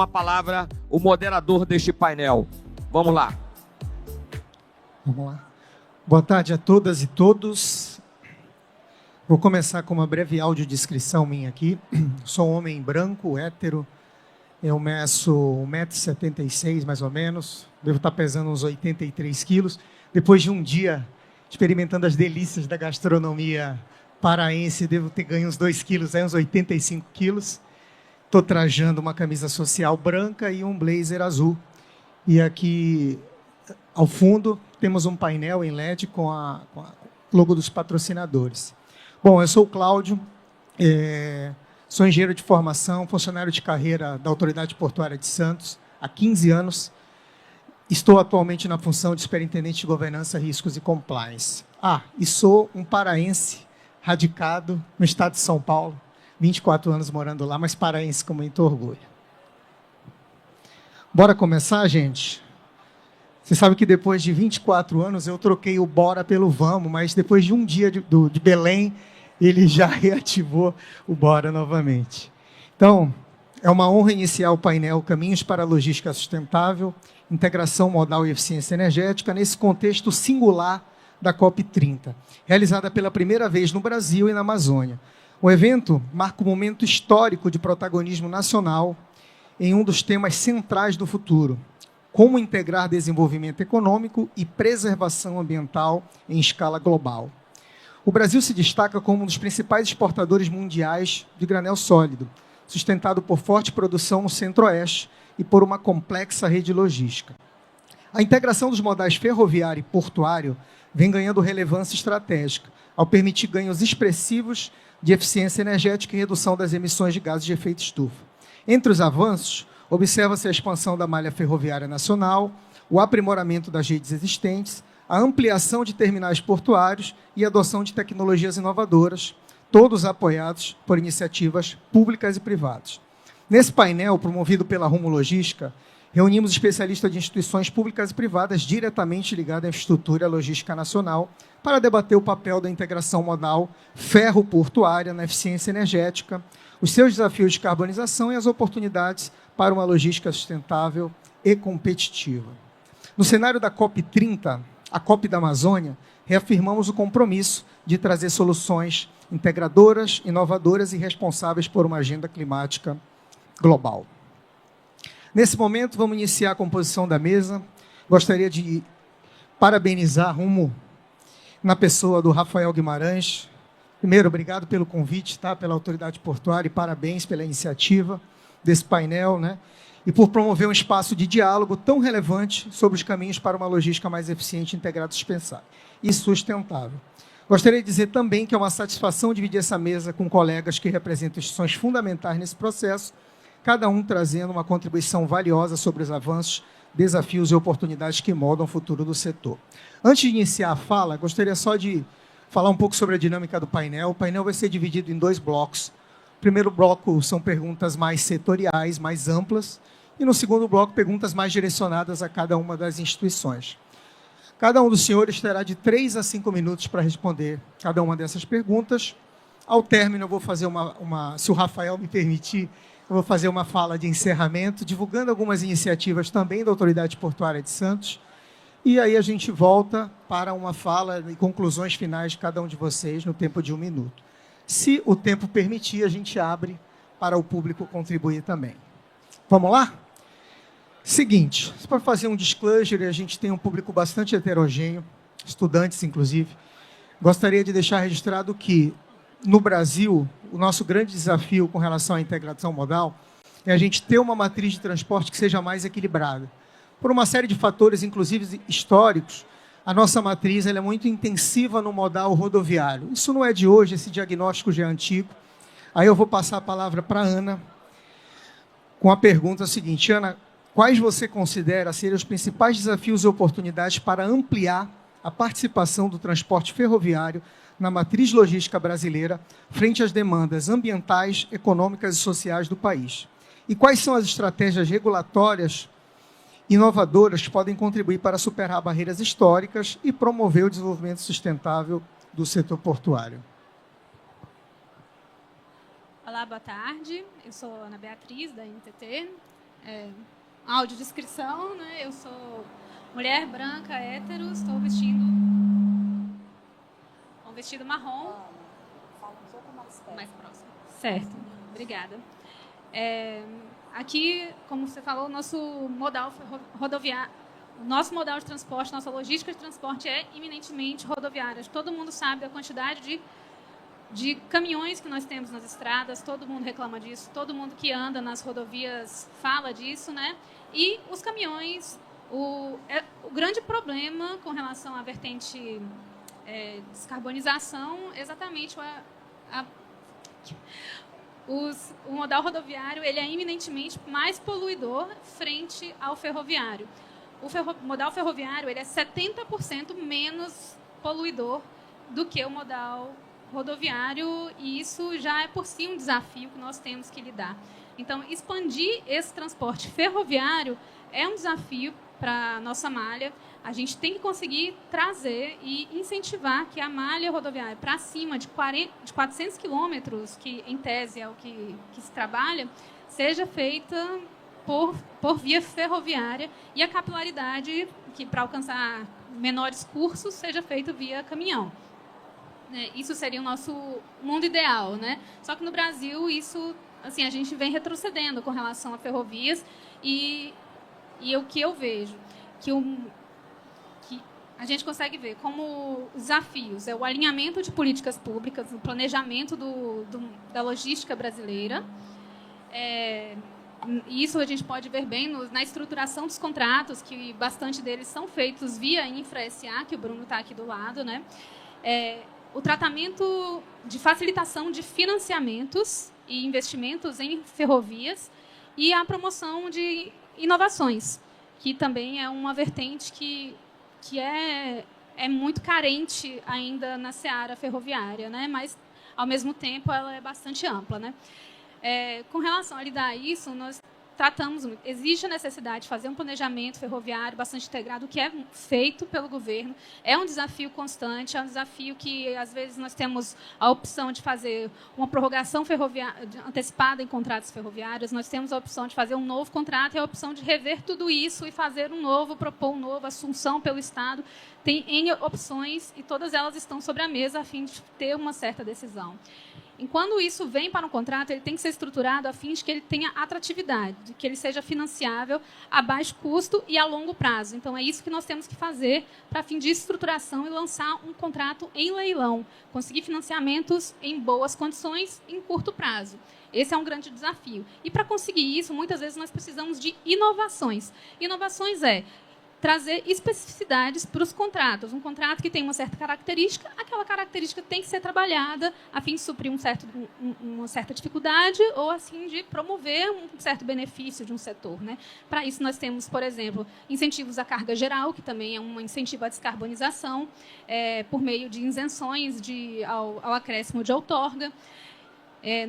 Uma palavra, o moderador deste painel. Vamos lá. Vamos lá. Boa tarde a todas e todos. Vou começar com uma breve audiodescrição minha aqui. Sou um homem branco, hétero. Eu meço 1,76 m mais ou menos. Devo estar pesando uns 83 quilos. Depois de um dia experimentando as delícias da gastronomia paraense, devo ter ganho uns 2 quilos, uns 85 quilos. Estou trajando uma camisa social branca e um blazer azul. E aqui, ao fundo, temos um painel em LED com a logo dos patrocinadores. Bom, eu sou o Cláudio, sou engenheiro de formação, funcionário de carreira da Autoridade Portuária de Santos há 15 anos. Estou atualmente na função de superintendente de governança, riscos e compliance. E sou um paraense radicado no estado de São Paulo, 24 anos morando lá, mas paraense com muito orgulho. Bora começar, gente? Você sabe que depois de 24 anos eu troquei o bora pelo vamos, mas depois de um dia de Belém, ele já reativou o bora novamente. Então, é uma honra iniciar o painel Caminhos para a Logística Sustentável, Integração Modal e Eficiência Energética, nesse contexto singular da COP30, realizada pela primeira vez no Brasil e na Amazônia. O evento marca um momento histórico de protagonismo nacional em um dos temas centrais do futuro: como integrar desenvolvimento econômico e preservação ambiental em escala global. O Brasil se destaca como um dos principais exportadores mundiais de granel sólido, sustentado por forte produção no Centro-Oeste e por uma complexa rede logística. A integração dos modais ferroviário e portuário vem ganhando relevância estratégica, ao permitir ganhos expressivos de eficiência energética e redução das emissões de gases de efeito estufa. Entre os avanços, observa-se a expansão da malha ferroviária nacional, o aprimoramento das redes existentes, a ampliação de terminais portuários e a adoção de tecnologias inovadoras, todos apoiados por iniciativas públicas e privadas. Nesse painel, promovido pela Rumo Logística, reunimos especialistas de instituições públicas e privadas diretamente ligadas à infraestrutura e à logística nacional para debater o papel da integração modal ferro-portuária na eficiência energética, os seus desafios de carbonização e as oportunidades para uma logística sustentável e competitiva. No cenário da COP30, a COP da Amazônia, reafirmamos o compromisso de trazer soluções integradoras, inovadoras e responsáveis por uma agenda climática global. Nesse momento, vamos iniciar a composição da mesa. Gostaria de parabenizar Rumo na pessoa do Rafael Guimarães. Primeiro, obrigado pelo convite, pela Autoridade Portuária, e parabéns pela iniciativa desse painel, e por promover um espaço de diálogo tão relevante sobre os caminhos para uma logística mais eficiente, integrada, dispensável e sustentável. Gostaria de dizer também que é uma satisfação dividir essa mesa com colegas que representam instituições fundamentais nesse processo, cada um trazendo uma contribuição valiosa sobre os avanços, desafios e oportunidades que moldam o futuro do setor. Antes de iniciar a fala, gostaria só de falar um pouco sobre a dinâmica do painel. O painel vai ser dividido em 2 blocos. O primeiro bloco são perguntas mais setoriais, mais amplas, e no segundo bloco, perguntas mais direcionadas a cada uma das instituições. Cada um dos senhores terá de 3 a 5 minutos para responder cada uma dessas perguntas. Ao término, eu vou fazer se o Rafael me permitir, eu vou fazer uma fala de encerramento, divulgando algumas iniciativas também da Autoridade Portuária de Santos, e aí a gente volta para uma fala e conclusões finais de cada um de vocês no tempo de 1 minuto. Se o tempo permitir, a gente abre para o público contribuir também. Vamos lá? Seguinte, para fazer um disclosure, a gente tem um público bastante heterogêneo, estudantes inclusive. Gostaria de deixar registrado que, no Brasil, o nosso grande desafio com relação à integração modal é a gente ter uma matriz de transporte que seja mais equilibrada. Por uma série de fatores, inclusive históricos, a nossa matriz ela é muito intensiva no modal rodoviário. Isso não é de hoje, esse diagnóstico já é antigo. Aí eu vou passar a palavra para a Ana, com a pergunta seguinte: Ana, quais você considera serem os principais desafios e oportunidades para ampliar a participação do transporte ferroviário na matriz logística brasileira frente às demandas ambientais, econômicas e sociais do país? E quais são as estratégias regulatórias inovadoras que podem contribuir para superar barreiras históricas e promover o desenvolvimento sustentável do setor portuário? Olá, boa tarde. Eu sou Ana Beatriz, da NTT. audiodescrição, né? Eu sou mulher branca, hétero, estou vestindo um vestido marrom. Fala um pouco mais próximo. Certo, obrigada. Aqui, como você falou, nosso modal rodoviário, nosso modal de transporte, nossa logística de transporte é eminentemente rodoviária. Todo mundo sabe a quantidade de caminhões que nós temos nas estradas, todo mundo reclama disso, todo mundo que anda nas rodovias fala disso, né? E os caminhões, o grande problema com relação à vertente descarbonização, exatamente o modal rodoviário ele é eminentemente mais poluidor frente ao ferroviário. O modal ferroviário ele é 70% menos poluidor do que o modal rodoviário, e isso já é por si um desafio que nós temos que lidar. Então, expandir esse transporte ferroviário é um desafio para a nossa malha. A gente tem que conseguir trazer e incentivar que a malha rodoviária para cima de 400 quilômetros, que em tese é o que se trabalha, seja feita por via ferroviária, e a capilaridade, que para alcançar menores cursos, seja feita via caminhão. Isso seria o nosso mundo ideal, né? Só que no Brasil, isso, assim, a gente vem retrocedendo com relação a ferrovias, e o que eu vejo, que a gente consegue ver como desafios é o alinhamento de políticas públicas, o planejamento da logística brasileira. Isso a gente pode ver bem na estruturação dos contratos, que bastante deles são feitos via Infra-SA, que o Bruno está aqui do lado, né? O tratamento de facilitação de financiamentos e investimentos em ferrovias e a promoção de inovações, que também é uma vertente que é muito carente ainda na seara ferroviária, né? Mas, ao mesmo tempo, ela é bastante ampla, né? Com relação a lidar a isso, nós tratamos, existe a necessidade de fazer um planejamento ferroviário bastante integrado, que é feito pelo governo. É um desafio constante, é um desafio que, às vezes, nós temos a opção de fazer uma prorrogação ferroviária antecipada em contratos ferroviários, nós temos a opção de fazer um novo contrato e a opção de rever tudo isso e fazer um novo, propor um novo, assunção pelo Estado. Tem N opções e todas elas estão sobre a mesa a fim de ter uma certa decisão. Enquanto isso vem para um contrato, ele tem que ser estruturado a fim de que ele tenha atratividade, de que ele seja financiável a baixo custo e a longo prazo. Então, é isso que nós temos que fazer para fim de estruturação e lançar um contrato em leilão, conseguir financiamentos em boas condições em curto prazo. Esse é um grande desafio. E, para conseguir isso, muitas vezes nós precisamos de inovações. Inovações trazer especificidades para os contratos. Um contrato que tem uma certa característica, aquela característica tem que ser trabalhada a fim de suprir uma certa dificuldade ou assim de promover um certo benefício de um setor, né? Para isso, nós temos, por exemplo, incentivos à carga geral, que também é um incentivo à descarbonização, por meio de isenções ao acréscimo de outorga.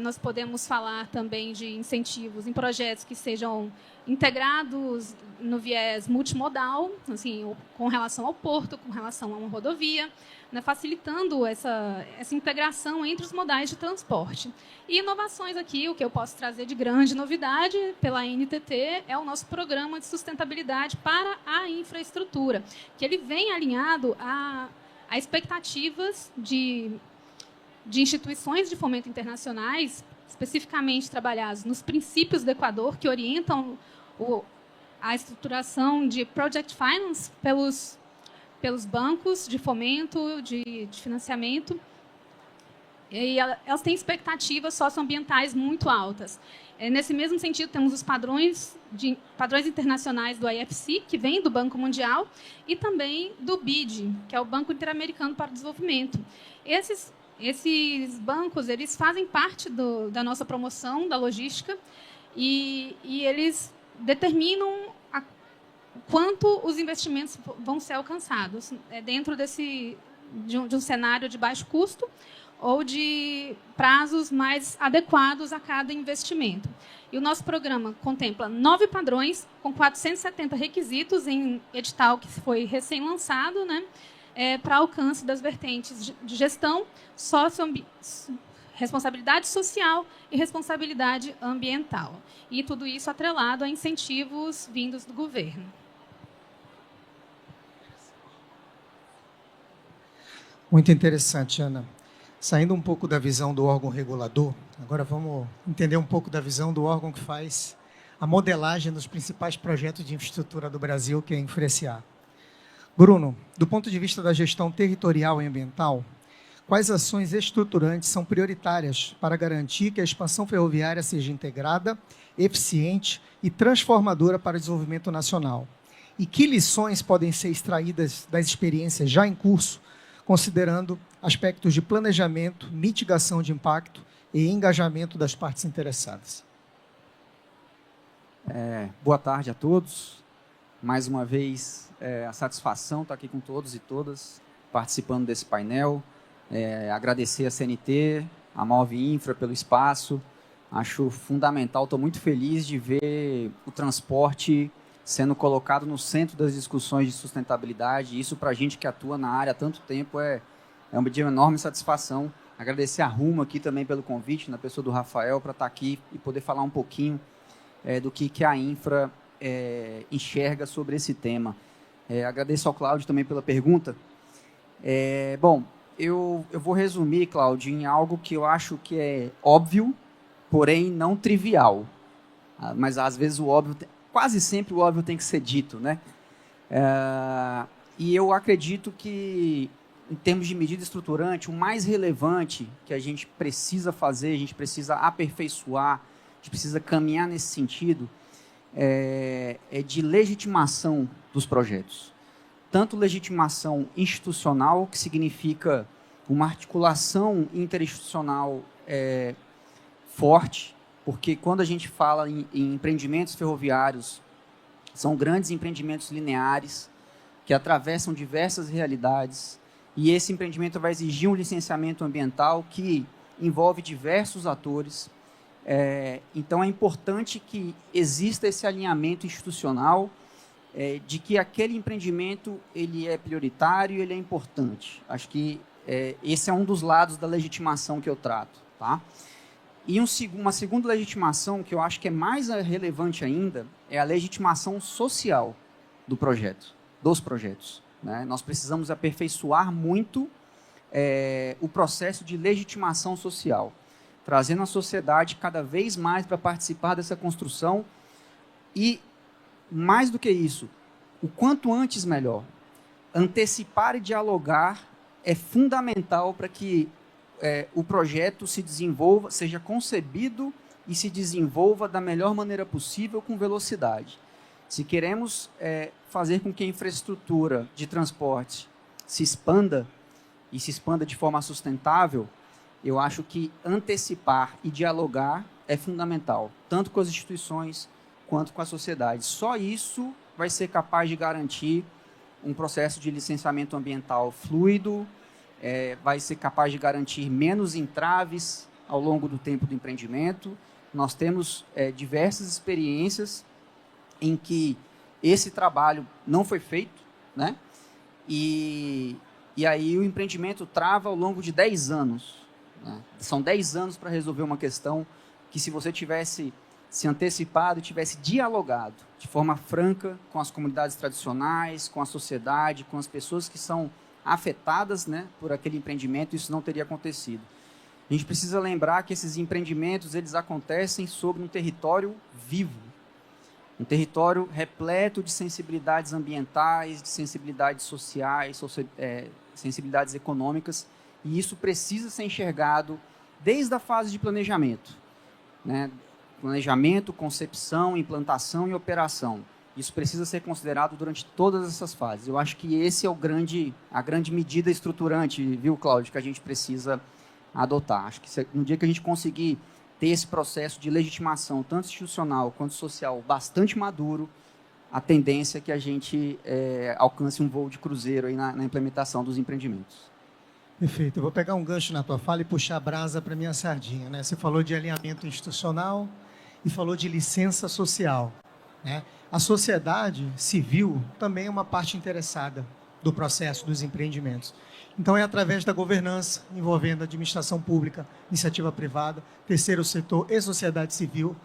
Nós podemos falar também de incentivos em projetos que sejam integrados no viés multimodal, assim, com relação ao porto, com relação a uma rodovia, né, facilitando essa integração entre os modais de transporte. E inovações aqui, o que eu posso trazer de grande novidade pela NTT é o nosso programa de sustentabilidade para a infraestrutura, que ele vem alinhado a expectativas de instituições de fomento internacionais, especificamente trabalhados nos princípios do Equador, que orientam a estruturação de project finance pelos bancos de fomento, de financiamento. E elas têm expectativas socioambientais muito altas. Nesse mesmo sentido, temos os padrões internacionais do IFC, que vem do Banco Mundial, e também do BID, que é o Banco Interamericano para o Desenvolvimento. Esses bancos, eles fazem parte da nossa promoção da logística e eles determinam quanto os investimentos vão ser alcançados dentro de um cenário de baixo custo ou de prazos mais adequados a cada investimento. E o nosso programa contempla 9 padrões com 470 requisitos em edital que foi recém-lançado, né? Para alcance das vertentes de gestão, responsabilidade social e responsabilidade ambiental. E tudo isso atrelado a incentivos vindos do governo. Muito interessante, Ana. Saindo um pouco da visão do órgão regulador, agora vamos entender um pouco da visão do órgão que faz a modelagem dos principais projetos de infraestrutura do Brasil, que é a Infreciar. Bruno, do ponto de vista da gestão territorial e ambiental, quais ações estruturantes são prioritárias para garantir que a expansão ferroviária seja integrada, eficiente e transformadora para o desenvolvimento nacional? E que lições podem ser extraídas das experiências já em curso, considerando aspectos de planejamento, mitigação de impacto e engajamento das partes interessadas? Boa tarde a todos. Mais uma vez, a satisfação estar aqui com todos e todas, participando desse painel. Agradecer a CNT, a Move Infra pelo espaço. Acho fundamental, estou muito feliz de ver o transporte sendo colocado no centro das discussões de sustentabilidade. Isso, para a gente que atua na área há tanto tempo, é de uma enorme satisfação. Agradecer a Rumo aqui também pelo convite, na pessoa do Rafael, para estar aqui e poder falar um pouquinho do que a Infra enxerga sobre esse tema. Agradeço ao Cláudio também pela pergunta. Bom, eu vou resumir, Cláudio, em algo que eu acho que é óbvio, porém não trivial. Mas, às vezes, quase sempre o óbvio tem que ser dito, né? E eu acredito que, em termos de medida estruturante, o mais relevante que a gente precisa fazer, a gente precisa aperfeiçoar, a gente precisa caminhar nesse sentido, é de legitimação dos projetos. Tanto legitimação institucional, que significa uma articulação interinstitucional forte, porque quando a gente fala em empreendimentos ferroviários, são grandes empreendimentos lineares que atravessam diversas realidades, e esse empreendimento vai exigir um licenciamento ambiental que envolve diversos atores. Então, é importante que exista esse alinhamento institucional de que aquele empreendimento ele é prioritário e ele é importante. Acho que esse é um dos lados da legitimação que eu trato. Tá? E uma segunda legitimação, que eu acho que é mais relevante ainda, é a legitimação social dos projetos. Né? Nós precisamos aperfeiçoar muito o processo de legitimação social, trazendo a sociedade cada vez mais para participar dessa construção e, mais do que isso, o quanto antes melhor. Antecipar e dialogar é fundamental para que o projeto se desenvolva, seja concebido e se desenvolva da melhor maneira possível, com velocidade. Se queremos fazer com que a infraestrutura de transporte se expanda, e se expanda de forma sustentável, eu acho que antecipar e dialogar é fundamental, tanto com as instituições quanto com a sociedade. Só isso vai ser capaz de garantir um processo de licenciamento ambiental fluido, vai ser capaz de garantir menos entraves ao longo do tempo do empreendimento. Nós temos diversas experiências em que esse trabalho não foi feito, né? E aí o empreendimento trava ao longo de 10 anos. Né? São 10 anos para resolver uma questão que, se você tivesse se antecipado e tivesse dialogado de forma franca com as comunidades tradicionais, com a sociedade, com as pessoas que são afetadas, né, por aquele empreendimento, isso não teria acontecido. A gente precisa lembrar que esses empreendimentos eles acontecem sobre um território vivo, um território repleto de sensibilidades ambientais, de sensibilidades sociais, sensibilidades econômicas, e isso precisa ser enxergado desde a fase de planejamento, né? Planejamento, concepção, implantação e operação. Isso precisa ser considerado durante todas essas fases. Eu acho que esse é a grande medida estruturante, viu, Cláudio, que a gente precisa adotar. Acho que no dia que a gente conseguir ter esse processo de legitimação, tanto institucional quanto social, bastante maduro, a tendência é que a gente alcance um voo de cruzeiro aí na implementação dos empreendimentos. Perfeito. Eu vou pegar um gancho na tua fala e puxar a brasa para a minha sardinha. Né? Você falou de alinhamento institucional e falou de licença social. Né? A sociedade civil também é uma parte interessada do processo dos empreendimentos. Então, é através da governança, envolvendo administração pública, iniciativa privada, terceiro setor e sociedade civil,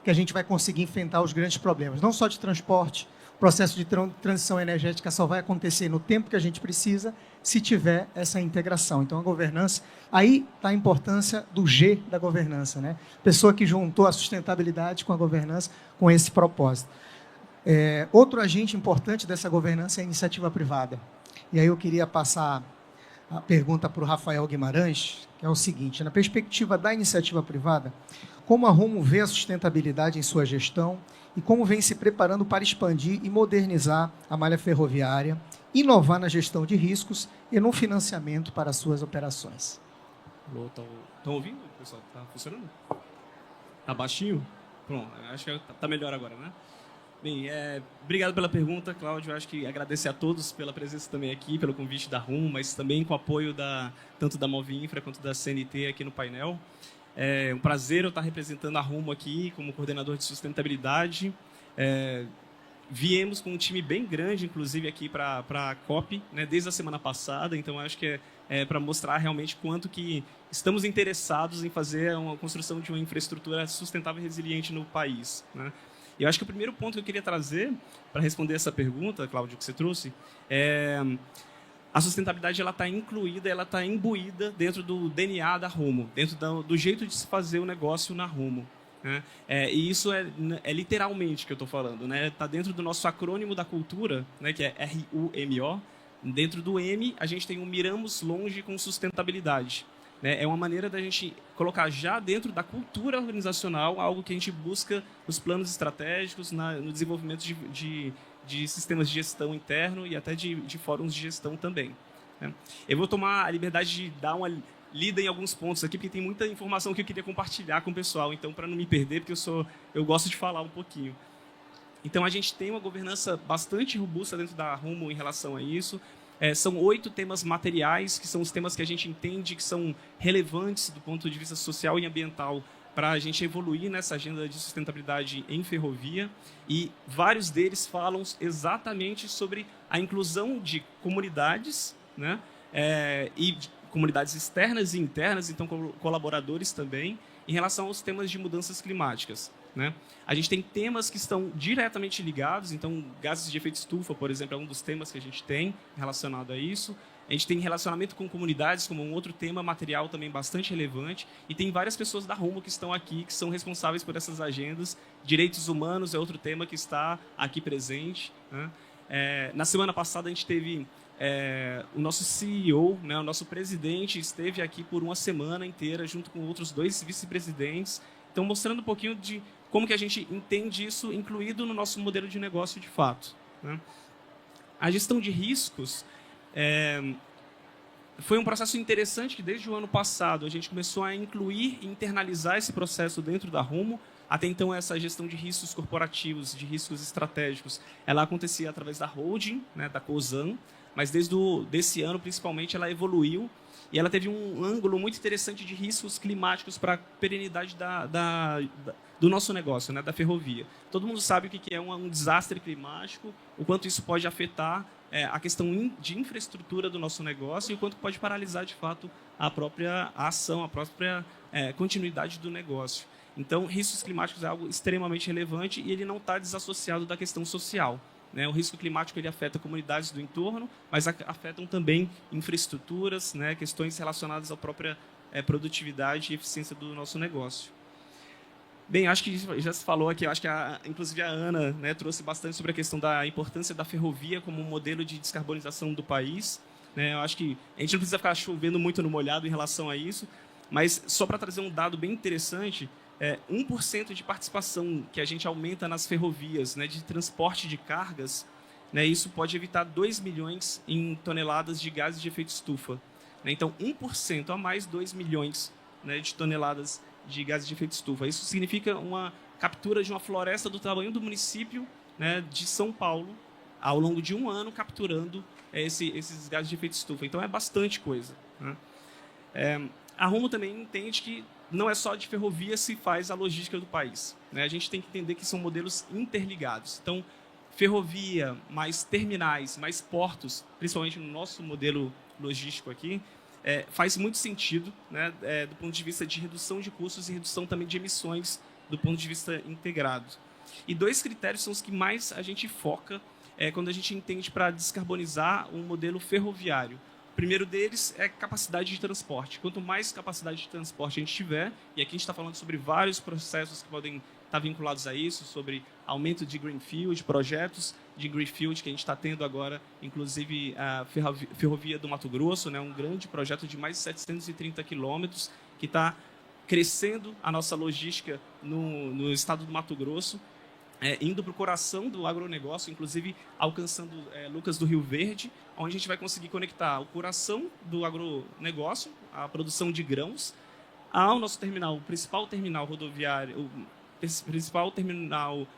que a gente vai conseguir enfrentar os grandes problemas, não só de transporte. O processo de transição energética só vai acontecer no tempo que a gente precisa, se tiver essa integração. Então, a governança, aí está a importância do G da governança, né? Pessoa que juntou a sustentabilidade com a governança, com esse propósito. Outro agente importante dessa governança é a iniciativa privada. E aí eu queria passar a pergunta para o Rafael Guimarães, que é o seguinte: na perspectiva da iniciativa privada, como a Rumo vê a sustentabilidade em sua gestão e como vem se preparando para expandir e modernizar a malha ferroviária, inovar na gestão de riscos e no financiamento para suas operações? Estão ouvindo, pessoal? Está funcionando? Está baixinho? Pronto, acho que está melhor agora, né? Bem, obrigado pela pergunta, Cláudio. Acho que agradecer a todos pela presença também aqui, pelo convite da Rumo, mas também com o apoio tanto da Movinfra quanto da CNT aqui no painel. É um prazer eu estar representando a Rumo aqui como coordenador de sustentabilidade. Viemos com um time bem grande, inclusive, aqui para a COP, né, desde a semana passada. Então, acho que é para mostrar realmente quanto que estamos interessados em fazer uma construção de uma infraestrutura sustentável e resiliente no país, né? E eu acho que o primeiro ponto que eu queria trazer para responder essa pergunta, Cláudio, que você trouxe, a sustentabilidade ela está incluída, ela está imbuída dentro do DNA da Rumo, dentro do jeito de se fazer o negócio na Rumo, né? E isso é literalmente que eu estou falando, né? Está dentro do nosso acrônimo da cultura, né, que é RUMO. Dentro do M, a gente tem o Miramos Longe com Sustentabilidade. É uma maneira da gente colocar já dentro da cultura organizacional algo que a gente busca nos planos estratégicos, no desenvolvimento de sistemas de gestão interno e até de fóruns de gestão também, né? Eu vou tomar a liberdade de dar uma lida em alguns pontos aqui, porque tem muita informação que eu queria compartilhar com o pessoal, então, para não me perder, porque eu gosto de falar um pouquinho. Então, a gente tem uma governança bastante robusta dentro da Rumo em relação a isso. São 8 temas materiais, que são os temas que a gente entende que são relevantes do ponto de vista social e ambiental para a gente evoluir nessa agenda de sustentabilidade em ferrovia. E vários deles falam exatamente sobre a inclusão de comunidades, né? E de comunidades externas e internas, então colaboradores também, em relação aos temas de mudanças climáticas, né? A gente tem temas que estão diretamente ligados, então gases de efeito estufa, por exemplo, é um dos temas que a gente tem relacionado a isso. A gente tem relacionamento com comunidades como um outro tema material também bastante relevante, e tem várias pessoas da Rumo que estão aqui, que são responsáveis por essas agendas. Direitos humanos é outro tema que está aqui presente, né? Na semana passada a gente teve o nosso CEO, né, o nosso presidente, esteve aqui por uma semana inteira, junto com outros 2 vice-presidentes, então mostrando um pouquinho de como que a gente entende isso incluído no nosso modelo de negócio de fato, né? A gestão de riscos foi um processo interessante que desde o ano passado a gente começou a incluir e internalizar esse processo dentro da Rumo. Até então, essa gestão de riscos corporativos, de riscos estratégicos, ela acontecia através da holding, né, da Cosan, mas desse ano, principalmente, ela evoluiu e ela teve um ângulo muito interessante de riscos climáticos para a perenidade do nosso negócio, né, da ferrovia. Todo mundo sabe o que é um desastre climático, o quanto isso pode afetar a questão de infraestrutura do nosso negócio e o quanto pode paralisar, de fato, a própria ação, a própria continuidade do negócio. Então, riscos climáticos é algo extremamente relevante e ele não está desassociado da questão social, né? O risco climático ele afeta comunidades do entorno, mas afetam também infraestruturas, né? Questões relacionadas à própria produtividade e eficiência do nosso negócio. Bem, acho que já se falou aqui, acho que inclusive a Ana, né, trouxe bastante sobre a questão da importância da ferrovia como um modelo de descarbonização do país, né? Eu acho que a gente não precisa ficar chovendo muito no molhado em relação a isso, mas só para trazer um dado bem interessante, 1% de participação que a gente aumenta nas ferrovias, né, de transporte de cargas, né, isso pode evitar 2 milhões em toneladas de gases de efeito estufa, né? Então, 1% a mais 2 milhões, né, de toneladas de gases de efeito estufa. Isso significa uma captura de uma floresta do tamanho do município, né, de São Paulo, ao longo de um ano, capturando esses gases de efeito estufa. Então, é bastante coisa, né? A Rumo também entende que não é só de ferrovia se faz a logística do país, né? A gente tem que entender que são modelos interligados. Então, ferrovia, mais terminais, mais portos, principalmente no nosso modelo logístico aqui, faz muito sentido, né, do ponto de vista de redução de custos e redução também de emissões do ponto de vista integrado. E 2 critérios são os que mais a gente foca quando a gente entende para descarbonizar um modelo ferroviário. O primeiro deles é capacidade de transporte. Quanto mais capacidade de transporte a gente tiver, e aqui a gente está falando sobre vários processos que podem estar vinculados a isso, sobre aumento de greenfield, projetos de greenfield que a gente está tendo agora, inclusive a Ferrovia do Mato Grosso, né, um grande projeto de mais de 730 quilômetros, que está crescendo a nossa logística no estado do Mato Grosso, indo para o coração do agronegócio, inclusive alcançando Lucas do Rio Verde, onde a gente vai conseguir conectar o coração do agronegócio, a produção de grãos, ao nosso terminal, o principal terminal rodoviário, o principal terminal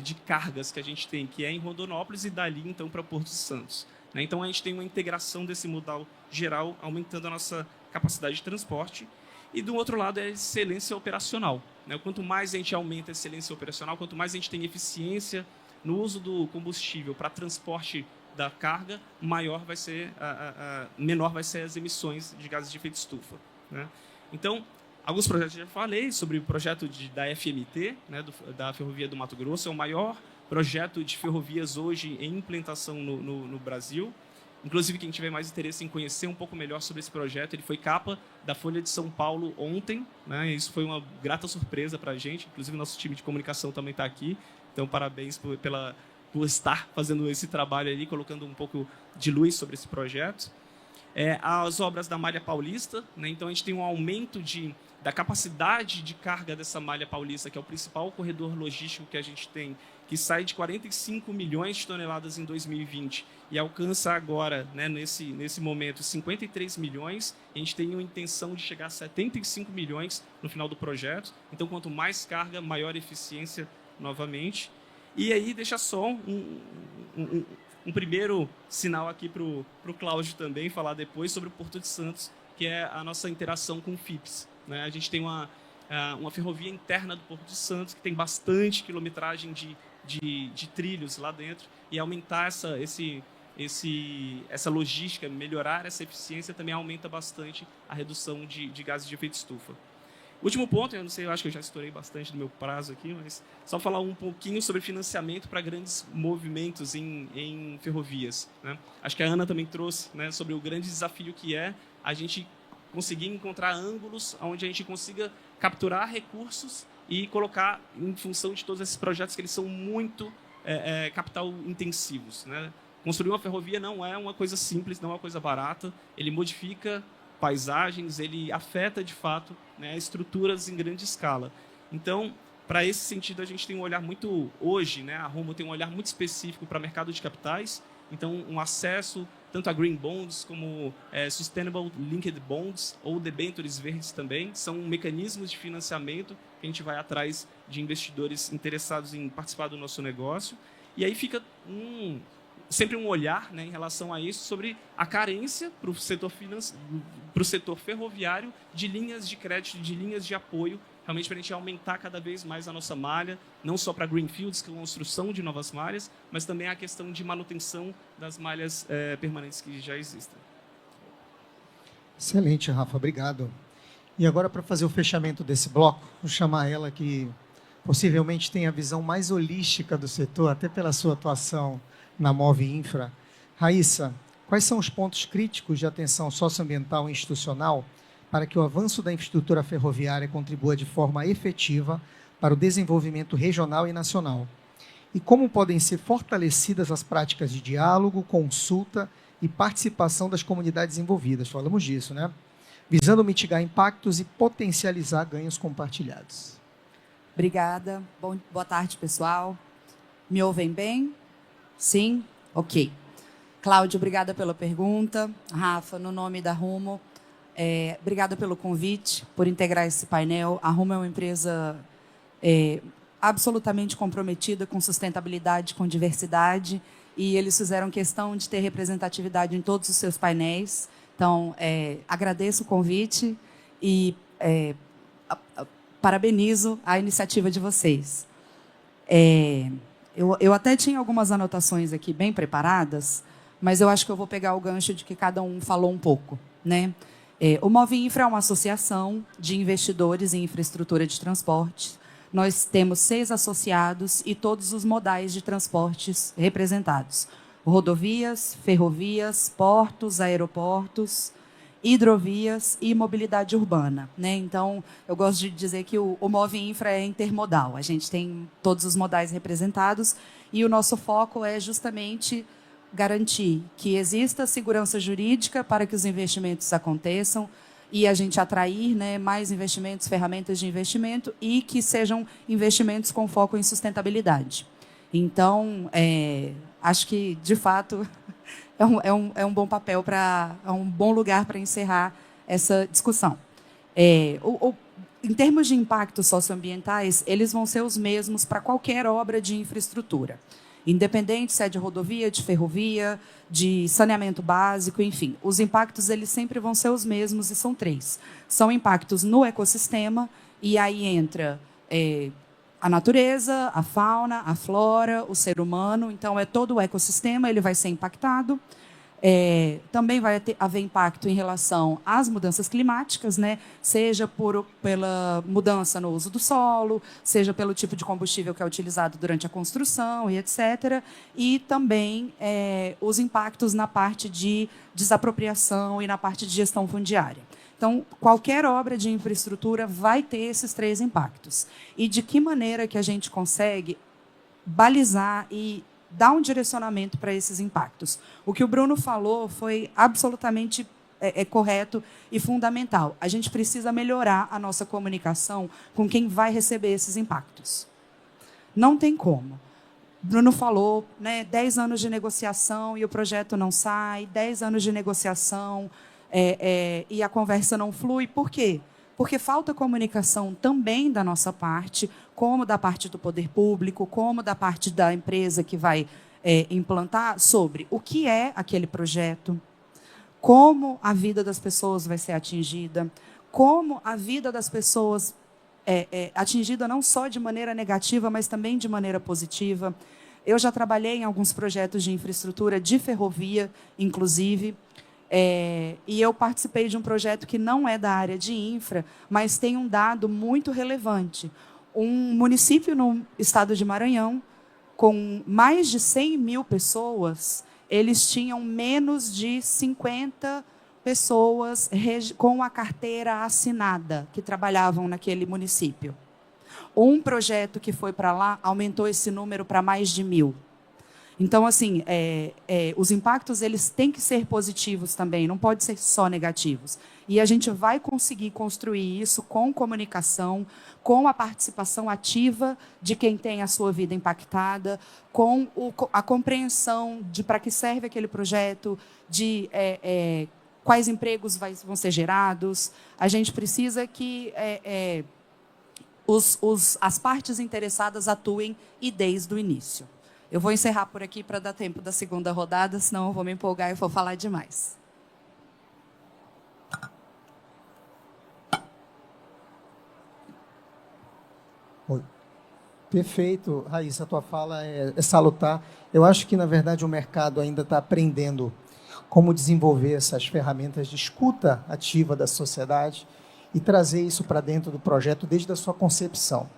de cargas que a gente tem, que é em Rondonópolis, e dali, então, para Porto de Santos. Né? Então, a gente tem uma integração desse modal geral, aumentando a nossa capacidade de transporte. E, do outro lado, é a excelência operacional. Né? Quanto mais a gente aumenta a excelência operacional, quanto mais a gente tem eficiência no uso do combustível para transporte da carga, menor vai ser as emissões de gases de efeito estufa. Né? Então, alguns projetos eu já falei sobre o projeto da FMT, né, da Ferrovia do Mato Grosso. É o maior projeto de ferrovias hoje em implantação no Brasil. Inclusive, quem tiver mais interesse em conhecer um pouco melhor sobre esse projeto, ele foi capa da Folha de São Paulo ontem. Né? Isso foi uma grata surpresa para a gente. Inclusive, nosso time de comunicação também está aqui. Então, parabéns por estar fazendo esse trabalho ali, colocando um pouco de luz sobre esse projeto. As obras da Malha Paulista, né? Então a gente tem um aumento da capacidade de carga dessa Malha Paulista, que é o principal corredor logístico que a gente tem, que sai de 45 milhões de toneladas em 2020 e alcança agora, né, nesse momento, 53 milhões. A gente tem uma intenção de chegar a 75 milhões no final do projeto. Então, quanto mais carga, maior eficiência novamente. E aí deixa só um primeiro sinal aqui para o Cláudio também falar depois sobre o Porto de Santos, que é a nossa interação com o FIPS. Né? A gente tem uma ferrovia interna do Porto de Santos, que tem bastante quilometragem de trilhos lá dentro, e aumentar essa logística, melhorar essa eficiência, também aumenta bastante a redução de gases de efeito estufa. Último ponto, eu não sei, eu acho que eu já estourei bastante do meu prazo aqui, mas só falar um pouquinho sobre financiamento para grandes movimentos em ferrovias. Né? Acho que a Ana também trouxe, né, sobre o grande desafio que é a gente conseguir encontrar ângulos onde a gente consiga capturar recursos e colocar em função de todos esses projetos que eles são muito capital intensivos. Né? Construir uma ferrovia não é uma coisa simples, não é uma coisa barata, ele modifica paisagens, ele afeta, de fato, né, estruturas em grande escala. Então, para esse sentido, a gente tem um olhar muito, hoje, né, a Rumo tem um olhar muito específico para o mercado de capitais, então um acesso tanto a Green Bonds como Sustainable Linked Bonds ou debêntures verdes também, são mecanismos de financiamento que a gente vai atrás de investidores interessados em participar do nosso negócio, e aí fica sempre um olhar, né, em relação a isso, sobre a carência para o setor ferroviário de linhas de crédito, de linhas de apoio, realmente para a gente aumentar cada vez mais a nossa malha, não só para greenfields, que é a construção de novas malhas, mas também a questão de manutenção das malhas permanentes que já existem. Excelente, Rafa, obrigado. E agora, para fazer o fechamento desse bloco, vou chamar ela que possivelmente tem a visão mais holística do setor, até pela sua atuação na Move Infra. Raíssa, quais são os pontos críticos de atenção socioambiental e institucional para que o avanço da infraestrutura ferroviária contribua de forma efetiva para o desenvolvimento regional e nacional? E como podem ser fortalecidas as práticas de diálogo, consulta e participação das comunidades envolvidas? Falamos disso, né? Visando mitigar impactos e potencializar ganhos compartilhados. Obrigada. Boa tarde, pessoal. Me ouvem bem? Sim? Ok. Cláudio, obrigada pela pergunta. Rafa, no nome da Rumo, obrigada pelo convite, por integrar esse painel. A Rumo é uma empresa absolutamente comprometida com sustentabilidade, com diversidade, e eles fizeram questão de ter representatividade em todos os seus painéis. Então, agradeço o convite e parabenizo a iniciativa de vocês. Eu até tinha algumas anotações aqui bem preparadas, mas eu acho que eu vou pegar o gancho de que cada um falou um pouco, né? O Move Infra é uma associação de investidores em infraestrutura de transporte. Nós temos 6 associados e todos os modais de transportes representados: rodovias, ferrovias, portos, aeroportos, hidrovias e mobilidade urbana, né? Então, eu gosto de dizer que o Move Infra é intermodal. A gente tem todos os modais representados e o nosso foco é justamente garantir que exista segurança jurídica para que os investimentos aconteçam e a gente atrair, né, mais investimentos, ferramentas de investimento e que sejam investimentos com foco em sustentabilidade. Então, acho que, de fato, é um bom papel é um bom lugar para encerrar essa discussão. Em termos de impactos socioambientais, eles vão ser os mesmos para qualquer obra de infraestrutura, independente se é de rodovia, de ferrovia, de saneamento básico, enfim. Os impactos eles sempre vão ser os mesmos e são 3. São impactos no ecossistema, e aí entra a natureza, a fauna, a flora, o ser humano. Então, é todo o ecossistema, ele vai ser impactado. Também vai haver impacto em relação às mudanças climáticas, né? Seja pela mudança no uso do solo, seja pelo tipo de combustível que é utilizado durante a construção e etc. E também os impactos na parte de desapropriação e na parte de gestão fundiária. Então, qualquer obra de infraestrutura vai ter esses 3 impactos. E de que maneira que a gente consegue balizar e dar um direcionamento para esses impactos? O que o Bruno falou foi absolutamente correto e fundamental. A gente precisa melhorar a nossa comunicação com quem vai receber esses impactos. Não tem como. Bruno falou, né, 10 anos de negociação e o projeto não sai, 10 anos de negociação e a conversa não flui. Por quê? Porque falta comunicação também da nossa parte, como da parte do poder público, como da parte da empresa que vai implantar, sobre o que é aquele projeto, como a vida das pessoas vai ser atingida, como a vida das pessoas atingida não só de maneira negativa, mas também de maneira positiva. Eu já trabalhei em alguns projetos de infraestrutura de ferrovia, inclusive, e eu participei de um projeto que não é da área de infra, mas tem um dado muito relevante. Um município no estado de Maranhão, com mais de 100 mil pessoas, eles tinham menos de 50 pessoas com a carteira assinada que trabalhavam naquele município. Um projeto que foi para lá aumentou esse número para mais de 1.000. Então, assim, os impactos eles têm que ser positivos também, não pode ser só negativos. E a gente vai conseguir construir isso com comunicação, com a participação ativa de quem tem a sua vida impactada, com a compreensão de para que serve aquele projeto, de quais empregos vão ser gerados. A gente precisa que as partes interessadas atuem e desde o início. Eu vou encerrar por aqui para dar tempo da segunda rodada, senão eu vou me empolgar e vou falar demais. Oi. Perfeito, Raíssa, a tua fala é salutar. Eu acho que, na verdade, o mercado ainda está aprendendo como desenvolver essas ferramentas de escuta ativa da sociedade e trazer isso para dentro do projeto desde a sua concepção.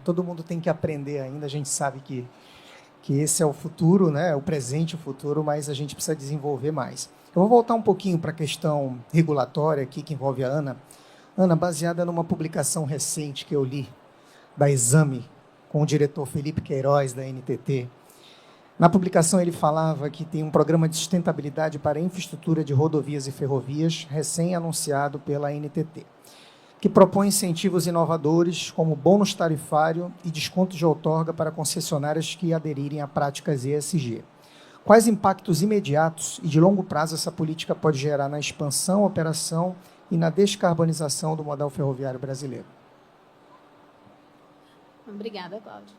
Todo mundo tem que aprender ainda, a gente sabe que esse é o futuro, né? O presente e o futuro, mas a gente precisa desenvolver mais. Eu vou voltar um pouquinho para a questão regulatória aqui, que envolve a Ana. Ana, baseada numa publicação recente que eu li, da Exame, com o diretor Felipe Queiroz, da NTT. Na publicação ele falava que tem um programa de sustentabilidade para a infraestrutura de rodovias e ferrovias, recém-anunciado pela NTT, que propõe incentivos inovadores, como bônus tarifário e desconto de outorga para concessionárias que aderirem a práticas ESG. Quais impactos imediatos e de longo prazo essa política pode gerar na expansão, operação e na descarbonização do modal ferroviário brasileiro? Obrigada, Cláudio.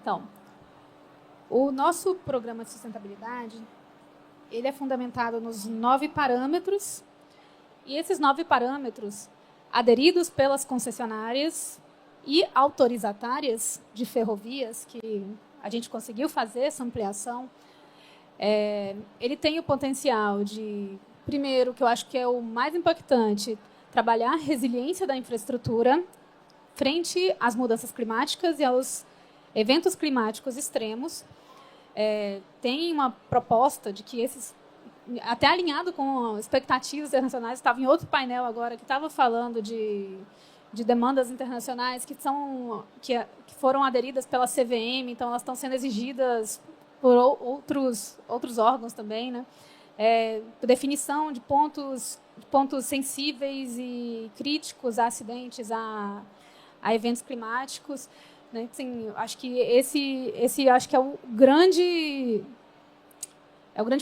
Então, o nosso programa de sustentabilidade, ele é fundamentado nos 9 parâmetros. E esses 9 parâmetros, aderidos pelas concessionárias, e autorizatárias de ferrovias, que a gente conseguiu fazer essa ampliação, ele tem o potencial de, primeiro, que eu acho que é o mais impactante, trabalhar a resiliência da infraestrutura frente às mudanças climáticas e aos eventos climáticos extremos. Tem uma proposta de que esses, até alinhado com expectativas internacionais, estava em outro painel agora que estava falando de demandas internacionais que foram aderidas pela CVM, então elas estão sendo exigidas por outros órgãos também, né? Definição de pontos sensíveis e críticos a acidentes, a eventos climáticos, né? Assim, acho que esse acho que é o grande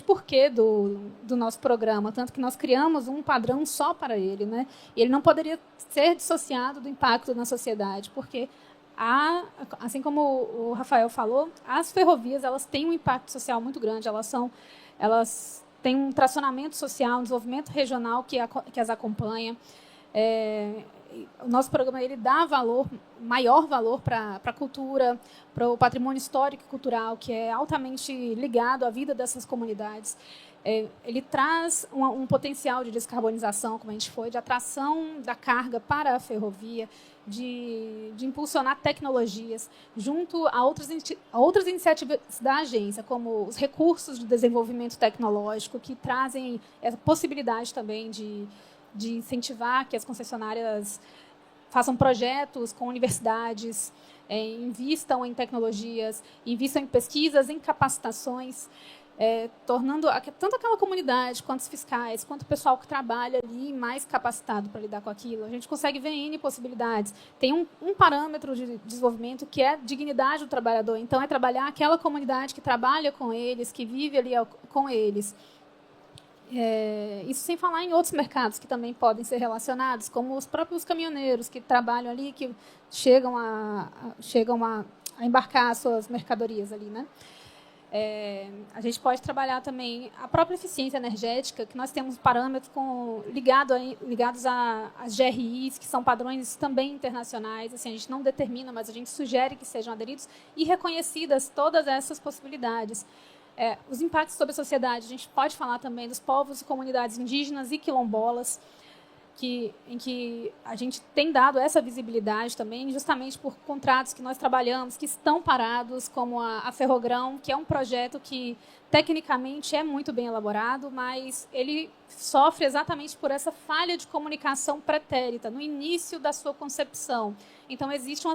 porquê do nosso programa, tanto que nós criamos um padrão só para ele, né? E ele não poderia ser dissociado do impacto na sociedade, porque assim como o Rafael falou, as ferrovias elas têm um impacto social muito grande, elas têm um tracionamento social, um desenvolvimento regional que as acompanha. O nosso programa ele dá maior valor para a cultura, para o patrimônio histórico e cultural, que é altamente ligado à vida dessas comunidades. Ele traz um potencial de descarbonização, como a gente foi, de atração da carga para a ferrovia, de impulsionar tecnologias, junto a outras iniciativas da agência, como os recursos de desenvolvimento tecnológico, que trazem essa possibilidade também de incentivar que as concessionárias façam projetos com universidades, invistam em tecnologias, invistam em pesquisas, em capacitações, tornando tanto aquela comunidade, quanto os fiscais, quanto o pessoal que trabalha ali mais capacitado para lidar com aquilo. A gente consegue ver N possibilidades. Tem um parâmetro de desenvolvimento que é a dignidade do trabalhador. Então, é trabalhar aquela comunidade que trabalha com eles, que vive ali com eles. Isso sem falar em outros mercados que também podem ser relacionados, como os próprios caminhoneiros que trabalham ali, que chegam a embarcar suas mercadorias ali, né? A gente pode trabalhar também a própria eficiência energética, que nós temos parâmetros ligados às GRIs, que são padrões também internacionais. Assim, a gente não determina, mas a gente sugere que sejam aderidos e reconhecidas todas essas possibilidades. Os impactos sobre a sociedade, a gente pode falar também dos povos e comunidades indígenas e quilombolas, em que a gente tem dado essa visibilidade também, justamente por contratos que nós trabalhamos, que estão parados, como a Ferrogrão, que é um projeto que, tecnicamente, é muito bem elaborado, mas ele sofre exatamente por essa falha de comunicação pretérita, no início da sua concepção. Então, existe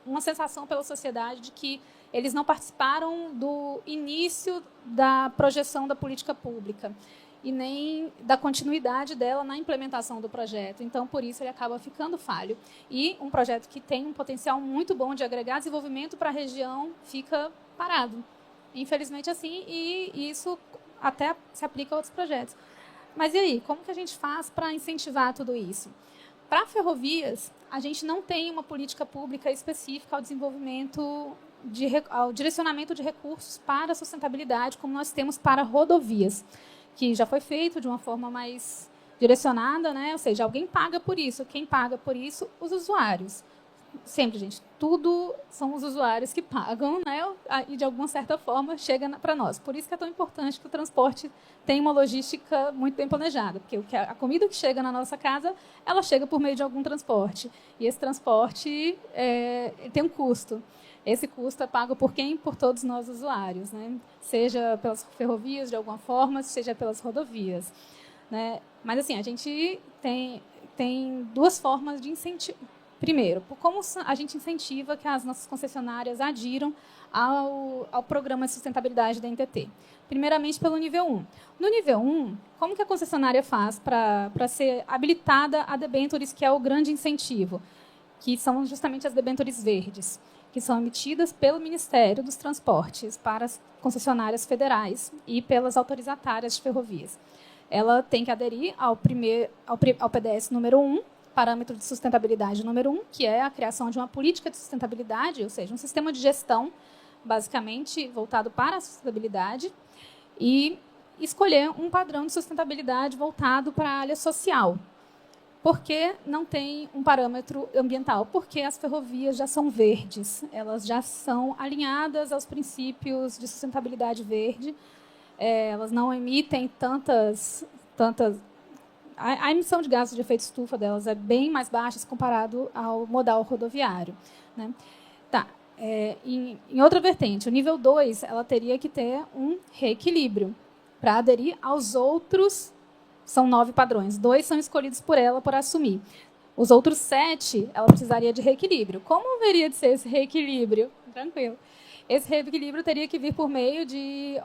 uma sensação pela sociedade de que eles não participaram do início da projeção da política pública e nem da continuidade dela na implementação do projeto. Então, por isso, ele acaba ficando falho. E um projeto que tem um potencial muito bom de agregar desenvolvimento para a região fica parado. Infelizmente, assim, e isso até se aplica a outros projetos. Mas e aí, como que a gente faz para incentivar tudo isso? Para ferrovias, a gente não tem uma política pública específica ao desenvolvimento, ao direcionamento de recursos para a sustentabilidade, como nós temos para rodovias, que já foi feito de uma forma mais direcionada, né? Ou seja, alguém paga por isso. Quem paga por isso? Os usuários. Sempre, gente, tudo são os usuários que pagam, né? E, de alguma certa forma, chega para nós. Por isso que é tão importante que o transporte tenha uma logística muito bem planejada, porque a comida que chega na nossa casa, ela chega por meio de algum transporte. E esse transporte tem um custo. Esse custo é pago por quem? Por todos nós usuários, né? Seja pelas ferrovias, de alguma forma, seja pelas rodovias, né? Mas, assim, a gente tem duas formas de incentivo. Primeiro, como a gente incentiva que as nossas concessionárias adiram ao programa de sustentabilidade da NTT? Primeiramente, pelo nível 1. No nível 1, como que a concessionária faz para ser habilitada a debêntures, que é o grande incentivo, que são justamente as debêntures verdes, que são emitidas pelo Ministério dos Transportes para as concessionárias federais e pelas autorizatárias de ferrovias. Ela tem que aderir ao PDS número 1, parâmetro de sustentabilidade número 1, que é a criação de uma política de sustentabilidade, ou seja, um sistema de gestão, basicamente, voltado para a sustentabilidade, e escolher um padrão de sustentabilidade voltado para a área social. Por que não tem um parâmetro ambiental? Porque as ferrovias já são verdes, elas já são alinhadas aos princípios de sustentabilidade verde, elas não emitem tantas a emissão de gases de efeito estufa delas é bem mais baixa se comparado ao modal rodoviário, né? Tá. Em outra vertente, o nível 2, ela teria que ter um reequilíbrio para aderir aos outros. São 9 padrões, 2 são escolhidos por ela para assumir. Os outros 7, ela precisaria de reequilíbrio. Como haveria de ser esse reequilíbrio? Tranquilo. Esse reequilíbrio teria que vir por meio de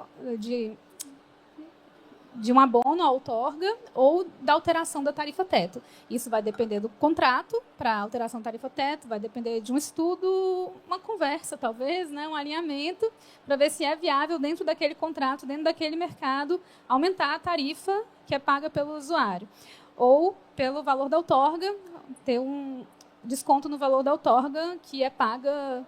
um abono à outorga ou da alteração da tarifa-teto. Isso vai depender do contrato para a alteração da tarifa-teto, vai depender de um estudo, uma conversa, talvez, né, um alinhamento, para ver se é viável, dentro daquele contrato, dentro daquele mercado, aumentar a tarifa que é paga pelo usuário. Ou, pelo valor da outorga, ter um desconto no valor da outorga que é paga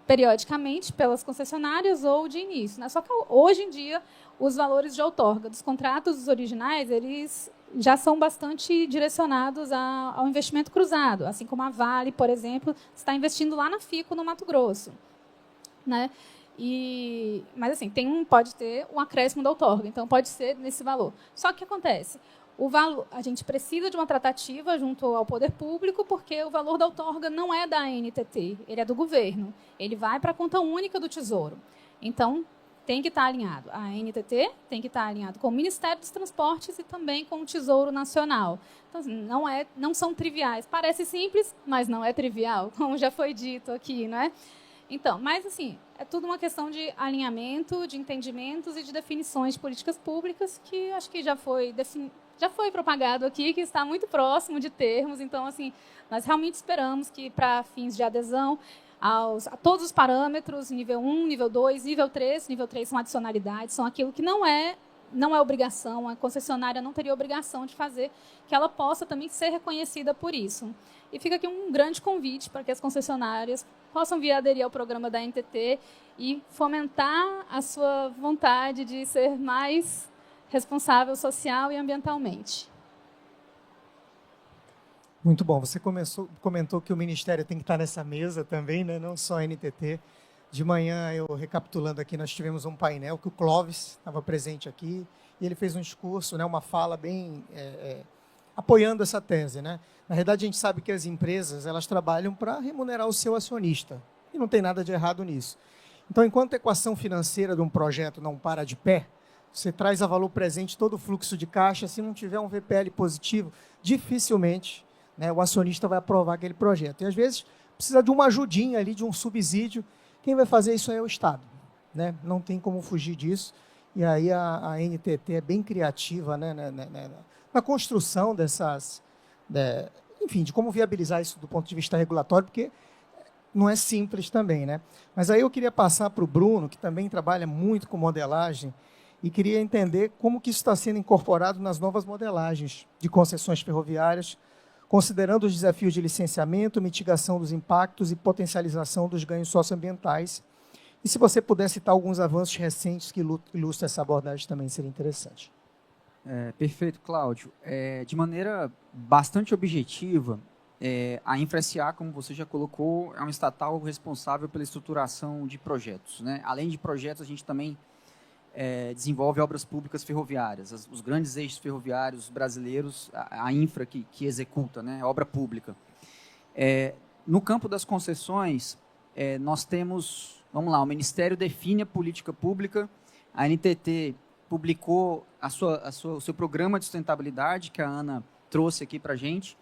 periodicamente pelas concessionárias ou de início, né? Só que, hoje em dia, os valores de outorga dos contratos originais, eles já são bastante direcionados ao investimento cruzado, assim como a Vale, por exemplo, está investindo lá na FICO, no Mato Grosso, né? Mas, assim, pode ter um acréscimo da outorga, então pode ser nesse valor. Só que o que acontece? A gente precisa de uma tratativa junto ao poder público, porque o valor da outorga não é da ANTT, ele é do governo. Ele vai para a conta única do Tesouro. Então, tem que estar alinhado. A ANTT tem que estar alinhado com o Ministério dos Transportes e também com o Tesouro Nacional. Então, assim, não são triviais. Parece simples, mas não é trivial, como já foi dito aqui, não é? Então, mas, assim, é tudo uma questão de alinhamento, de entendimentos e de definições de políticas públicas, que acho que já foi propagado aqui, que está muito próximo de termos. Então, assim, nós realmente esperamos que, para fins de adesão a todos os parâmetros, nível 1, nível 2, nível 3 são adicionalidades, são aquilo que não é obrigação, a concessionária não teria obrigação de fazer, que ela possa também ser reconhecida por isso. E fica aqui um grande convite para que as concessionárias possam vir a aderir ao programa da ANTT e fomentar a sua vontade de ser mais responsável social e ambientalmente. Muito bom. Você comentou que o Ministério tem que estar nessa mesa também, né? Não só a NTT. De manhã, eu recapitulando aqui, nós tivemos um painel que o Clóvis estava presente aqui, e ele fez um discurso, né, uma fala bem apoiando essa tese, né? Na verdade, a gente sabe que as empresas elas trabalham para remunerar o seu acionista, e não tem nada de errado nisso. Então, enquanto a equação financeira de um projeto não para de pé, você traz a valor presente todo o fluxo de caixa, se não tiver um VPL positivo, dificilmente, né, o acionista vai aprovar aquele projeto. E, às vezes, precisa de uma ajudinha ali, de um subsídio. Quem vai fazer isso é o Estado, né? Não tem como fugir disso. E aí a NTT é bem criativa, né, na construção dessas... enfim, de como viabilizar isso do ponto de vista regulatório, porque não é simples também, né? Mas aí eu queria passar para o Bruno, que também trabalha muito com modelagem, e queria entender como que isso está sendo incorporado nas novas modelagens de concessões ferroviárias, considerando os desafios de licenciamento, mitigação dos impactos e potencialização dos ganhos socioambientais. E se você puder citar alguns avanços recentes que ilustram essa abordagem, também seria interessante. Perfeito, Cláudio. De maneira bastante objetiva, a InfraSA, como você já colocou, é uma estatal responsável pela estruturação de projetos, né? Além de projetos, a gente também desenvolve obras públicas ferroviárias, os grandes eixos ferroviários brasileiros, a infra que executa, né, a obra pública. No campo das concessões, nós temos, vamos lá, o Ministério define a política pública, a NTT publicou o seu programa de sustentabilidade, que a Ana trouxe aqui para a gente,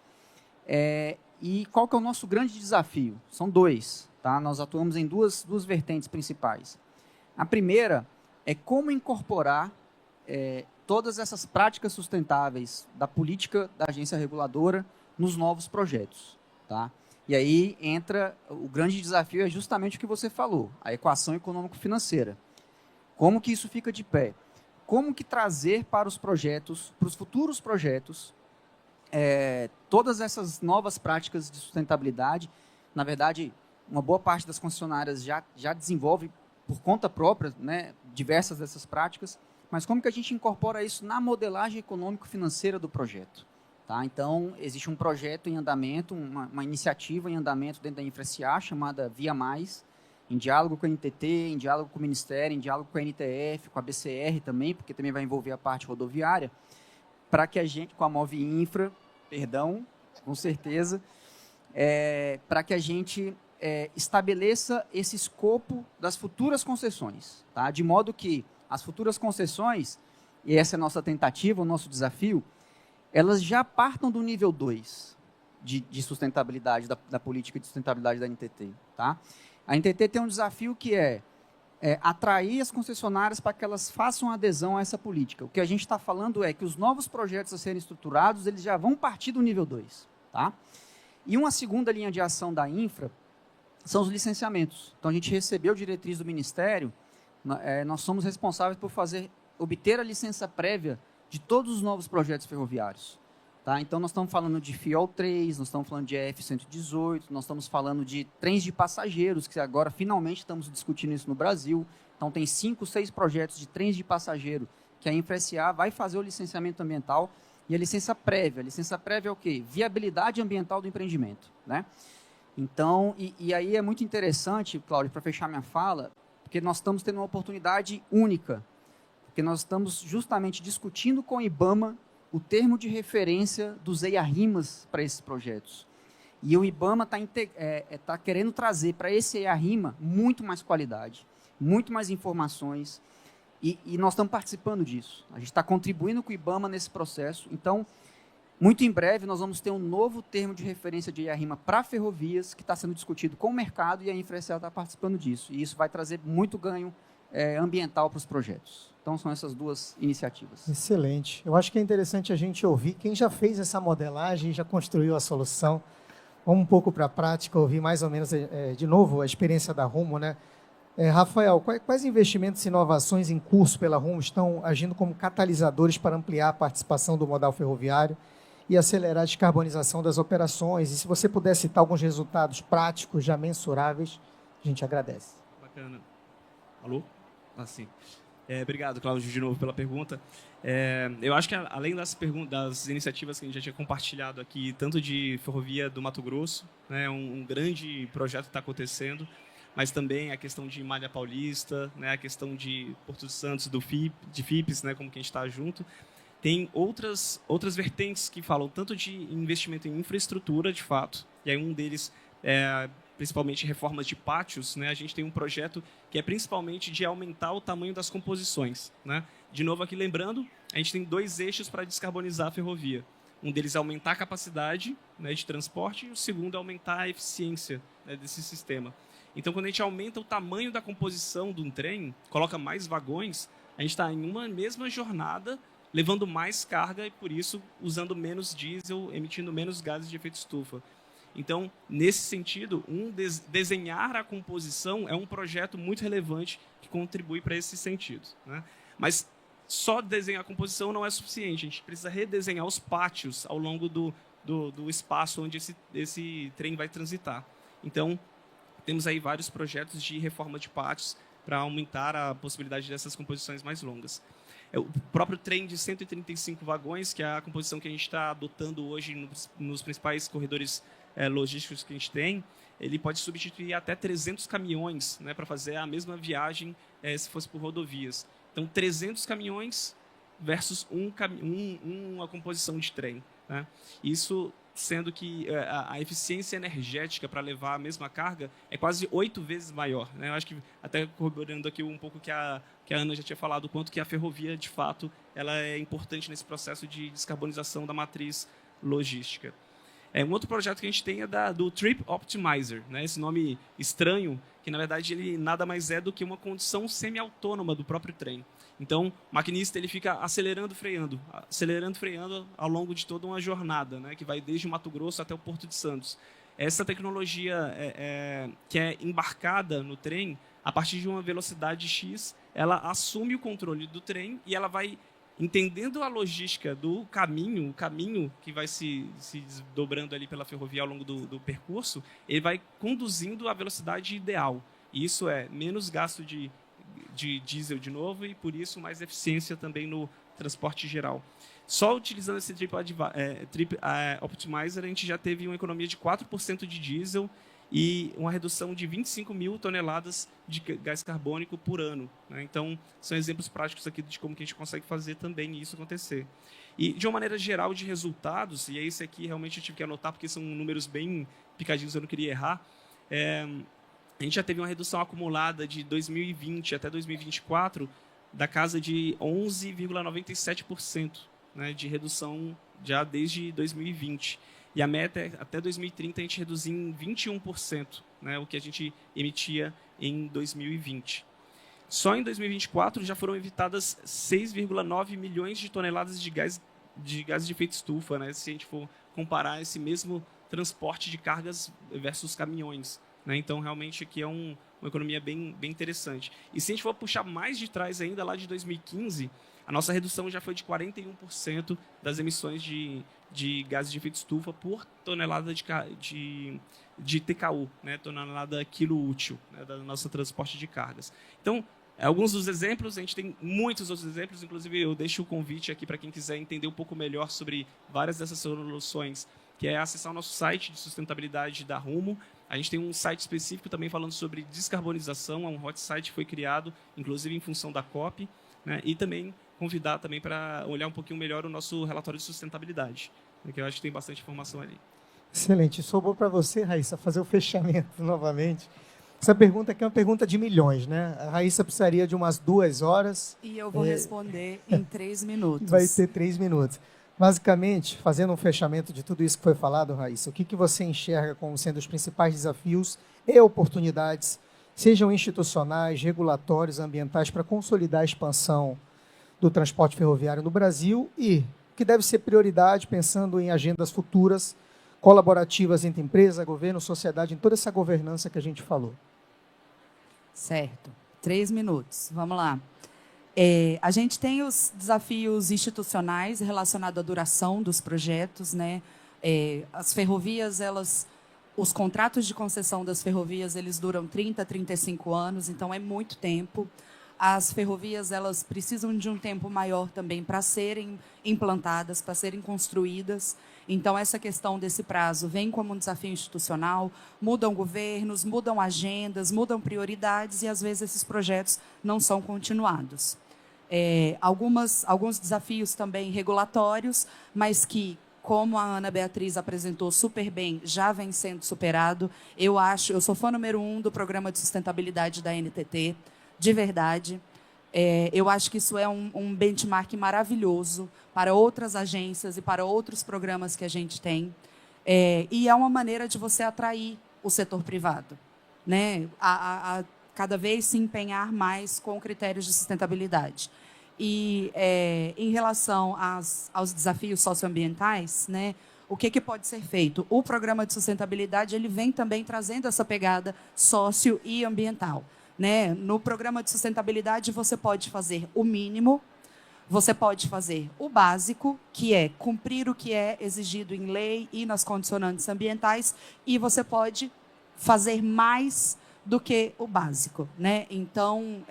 e qual que é o nosso grande desafio? São 2, tá? Nós atuamos em duas vertentes principais. A primeira é como incorporar todas essas práticas sustentáveis da política da agência reguladora nos novos projetos, tá? E aí entra, o grande desafio é justamente o que você falou, a equação econômico-financeira. Como que isso fica de pé? Como que trazer para os projetos, para os futuros projetos, todas essas novas práticas de sustentabilidade? Na verdade, uma boa parte das concessionárias já desenvolve por conta própria, né, diversas dessas práticas, mas como que a gente incorpora isso na modelagem econômico-financeira do projeto? Tá? Então, existe um projeto em andamento, uma iniciativa em andamento dentro da InfraSA, chamada Via Mais, em diálogo com a NTT, em diálogo com o Ministério, em diálogo com a NTF, com a BCR também, porque também vai envolver a parte rodoviária, para que a gente, com a Move Infra, perdão, com certeza, para que a gente estabeleça esse escopo das futuras concessões, tá? De modo que as futuras concessões, e essa é a nossa tentativa, o nosso desafio, elas já partam do nível 2 de sustentabilidade, da política de sustentabilidade da NTT. Tá? A NTT tem um desafio que é atrair as concessionárias para que elas façam adesão a essa política. O que a gente está falando é que os novos projetos a serem estruturados, eles já vão partir do nível 2. Tá? E uma segunda linha de ação da infra são os licenciamentos. Então, a gente recebeu diretriz do Ministério, nós somos responsáveis por obter a licença prévia de todos os novos projetos ferroviários. Tá? Então, nós estamos falando de FIOL 3, nós estamos falando de EF-118, nós estamos falando de trens de passageiros, que agora finalmente estamos discutindo isso no Brasil. Então, tem 5, 6 projetos de trens de passageiro que a InfraSA vai fazer o licenciamento ambiental e a licença prévia. A licença prévia é o quê? Viabilidade ambiental do empreendimento. Né? Então, e aí é muito interessante, Cláudio, para fechar minha fala, porque nós estamos tendo uma oportunidade única, porque nós estamos justamente discutindo com o IBAMA o termo de referência dos EIA-RIMAs para esses projetos. E o IBAMA está querendo trazer para esse EIA-RIMA muito mais qualidade, muito mais informações, e nós estamos participando disso. A gente está contribuindo com o IBAMA nesse processo. Então, muito em breve, nós vamos ter um novo termo de referência de EIA-RIMA para ferrovias, que está sendo discutido com o mercado, e a InfraSA está participando disso. E isso vai trazer muito ganho ambiental para os projetos. Então, são essas duas iniciativas. Excelente. Eu acho que é interessante a gente ouvir quem já fez essa modelagem, já construiu a solução. Vamos um pouco para a prática, ouvir mais ou menos, de novo, a experiência da Rumo, né? Rafael, quais investimentos e inovações em curso pela Rumo estão agindo como catalisadores para ampliar a participação do modal ferroviário e acelerar a descarbonização das operações? E se você puder citar alguns resultados práticos já mensuráveis, a gente agradece. Bacana. Alô? Sim. Obrigado, Cláudio, de novo pela pergunta. Eu acho que, além das iniciativas que a gente já tinha compartilhado aqui, tanto de Ferrovia do Mato Grosso, né, um grande projeto que está acontecendo, mas também a questão de Malha Paulista, né, a questão de Porto de Santos, de FIPS, né, como que a gente está junto. Tem outras vertentes que falam tanto de investimento em infraestrutura, de fato, e aí um deles principalmente reformas de pátios, né? A gente tem um projeto que é principalmente de aumentar o tamanho das composições. Né? De novo, aqui lembrando, a gente tem 2 eixos para descarbonizar a ferrovia. Um deles é aumentar a capacidade, né, de transporte, e o segundo é aumentar a eficiência, né, desse sistema. Então, quando a gente aumenta o tamanho da composição de um trem, coloca mais vagões, a gente está em uma mesma jornada, levando mais carga e, por isso, usando menos diesel, emitindo menos gases de efeito estufa. Então, nesse sentido, desenhar a composição é um projeto muito relevante que contribui para esse sentido. Né? Mas só desenhar a composição não é suficiente. A gente precisa redesenhar os pátios ao longo do espaço onde esse trem vai transitar. Então, temos aí vários projetos de reforma de pátios para aumentar a possibilidade dessas composições mais longas. O próprio trem de 135 vagões, que é a composição que a gente está adotando hoje nos principais corredores logísticos que a gente tem, ele pode substituir até 300 caminhões, né, para fazer a mesma viagem se fosse por rodovias. Então, 300 caminhões versus uma composição de trem. Né? Isso sendo que a eficiência energética para levar a mesma carga é quase 8 vezes maior. Né? Eu acho que, até corroborando aqui um pouco que a Ana já tinha falado, o quanto que a ferrovia, de fato, ela é importante nesse processo de descarbonização da matriz logística. Um outro projeto que a gente tem é do Trip Optimizer, né? Esse nome estranho, que na verdade ele nada mais é do que uma condução semi-autônoma do próprio trem. Então, o maquinista ele fica acelerando, freando ao longo de toda uma jornada, né? Que vai desde o Mato Grosso até o Porto de Santos. Essa tecnologia que é embarcada no trem, a partir de uma velocidade X, ela assume o controle do trem e ela vai entendendo a logística do caminho, o caminho que vai se desdobrando ali pela ferrovia ao longo do percurso, ele vai conduzindo a velocidade ideal. E isso é menos gasto de de diesel de novo e, por isso, mais eficiência também no transporte geral. Só utilizando esse Trip Optimizer, a gente já teve uma economia de 4% de diesel e uma redução de 25 mil toneladas de gás carbônico por ano, né? Então, são exemplos práticos aqui de como que a gente consegue fazer também isso acontecer. E, de uma maneira geral de resultados, e esse aqui realmente eu tive que anotar porque são números bem picadinhos, eu não queria errar, a gente já teve uma redução acumulada de 2020 até 2024 da casa de 11,97%, né, de redução já desde 2020. E a meta é, até 2030, a gente reduzir em 21%, né, o que a gente emitia em 2020. Só em 2024 já foram evitadas 6,9 milhões de toneladas de gases de efeito estufa, né, se a gente for comparar esse mesmo transporte de cargas versus caminhões, né? Então, realmente, aqui é uma economia bem interessante. E se a gente for puxar mais de trás ainda, lá de 2015, a nossa redução já foi de 41% das emissões de gases de efeito estufa por tonelada de TKU, né? Tonelada quilo útil, né? Da nosso transporte de cargas. Então, alguns dos exemplos, a gente tem muitos outros exemplos, inclusive eu deixo o convite aqui para quem quiser entender um pouco melhor sobre várias dessas soluções, que é acessar o nosso site de sustentabilidade da Rumo. A gente tem um site específico também falando sobre descarbonização, é um hot site que foi criado, inclusive em função da COP, né? E também convidar também para olhar um pouquinho melhor o nosso relatório de sustentabilidade, né? Que eu acho que tem bastante informação ali. Excelente. Sobrou para você, Raíssa, fazer o fechamento novamente. Essa pergunta aqui é uma pergunta de milhões, né? A Raíssa precisaria de umas 2 horas. E eu vou responder em 3 minutos. Vai ter 3 minutos. Basicamente, fazendo um fechamento de tudo isso que foi falado, Raíssa, o que você enxerga como sendo os principais desafios e oportunidades, sejam institucionais, regulatórios, ambientais, para consolidar a expansão do transporte ferroviário no Brasil e o que deve ser prioridade pensando em agendas futuras, colaborativas entre empresa, governo, sociedade, em toda essa governança que a gente falou? Certo. 3 minutos. Vamos lá. A gente tem os desafios institucionais relacionados à duração dos projetos, né? As ferrovias, os contratos de concessão das ferrovias, eles duram 30, 35 anos, então é muito tempo. As ferrovias, elas precisam de um tempo maior também para serem implantadas, para serem construídas. Então, essa questão desse prazo vem como um desafio institucional, mudam governos, mudam agendas, mudam prioridades e, às vezes, esses projetos não são continuados. Alguns desafios também regulatórios, mas que, como a Ana Beatriz apresentou super bem, já vem sendo superado. Eu sou fã número 1 do Programa de Sustentabilidade da NTT, de verdade. Eu acho que isso é um benchmark maravilhoso para outras agências e para outros programas que a gente tem. E é uma maneira de você atrair o setor privado, né? A cada vez se empenhar mais com critérios de sustentabilidade. E em relação aos desafios socioambientais, né, o que pode ser feito? O programa de sustentabilidade ele vem também trazendo essa pegada sócio e ambiental, né? No programa de sustentabilidade, você pode fazer o mínimo, você pode fazer o básico, que é cumprir o que é exigido em lei e nas condicionantes ambientais, e você pode fazer mais do que o básico, né? Então,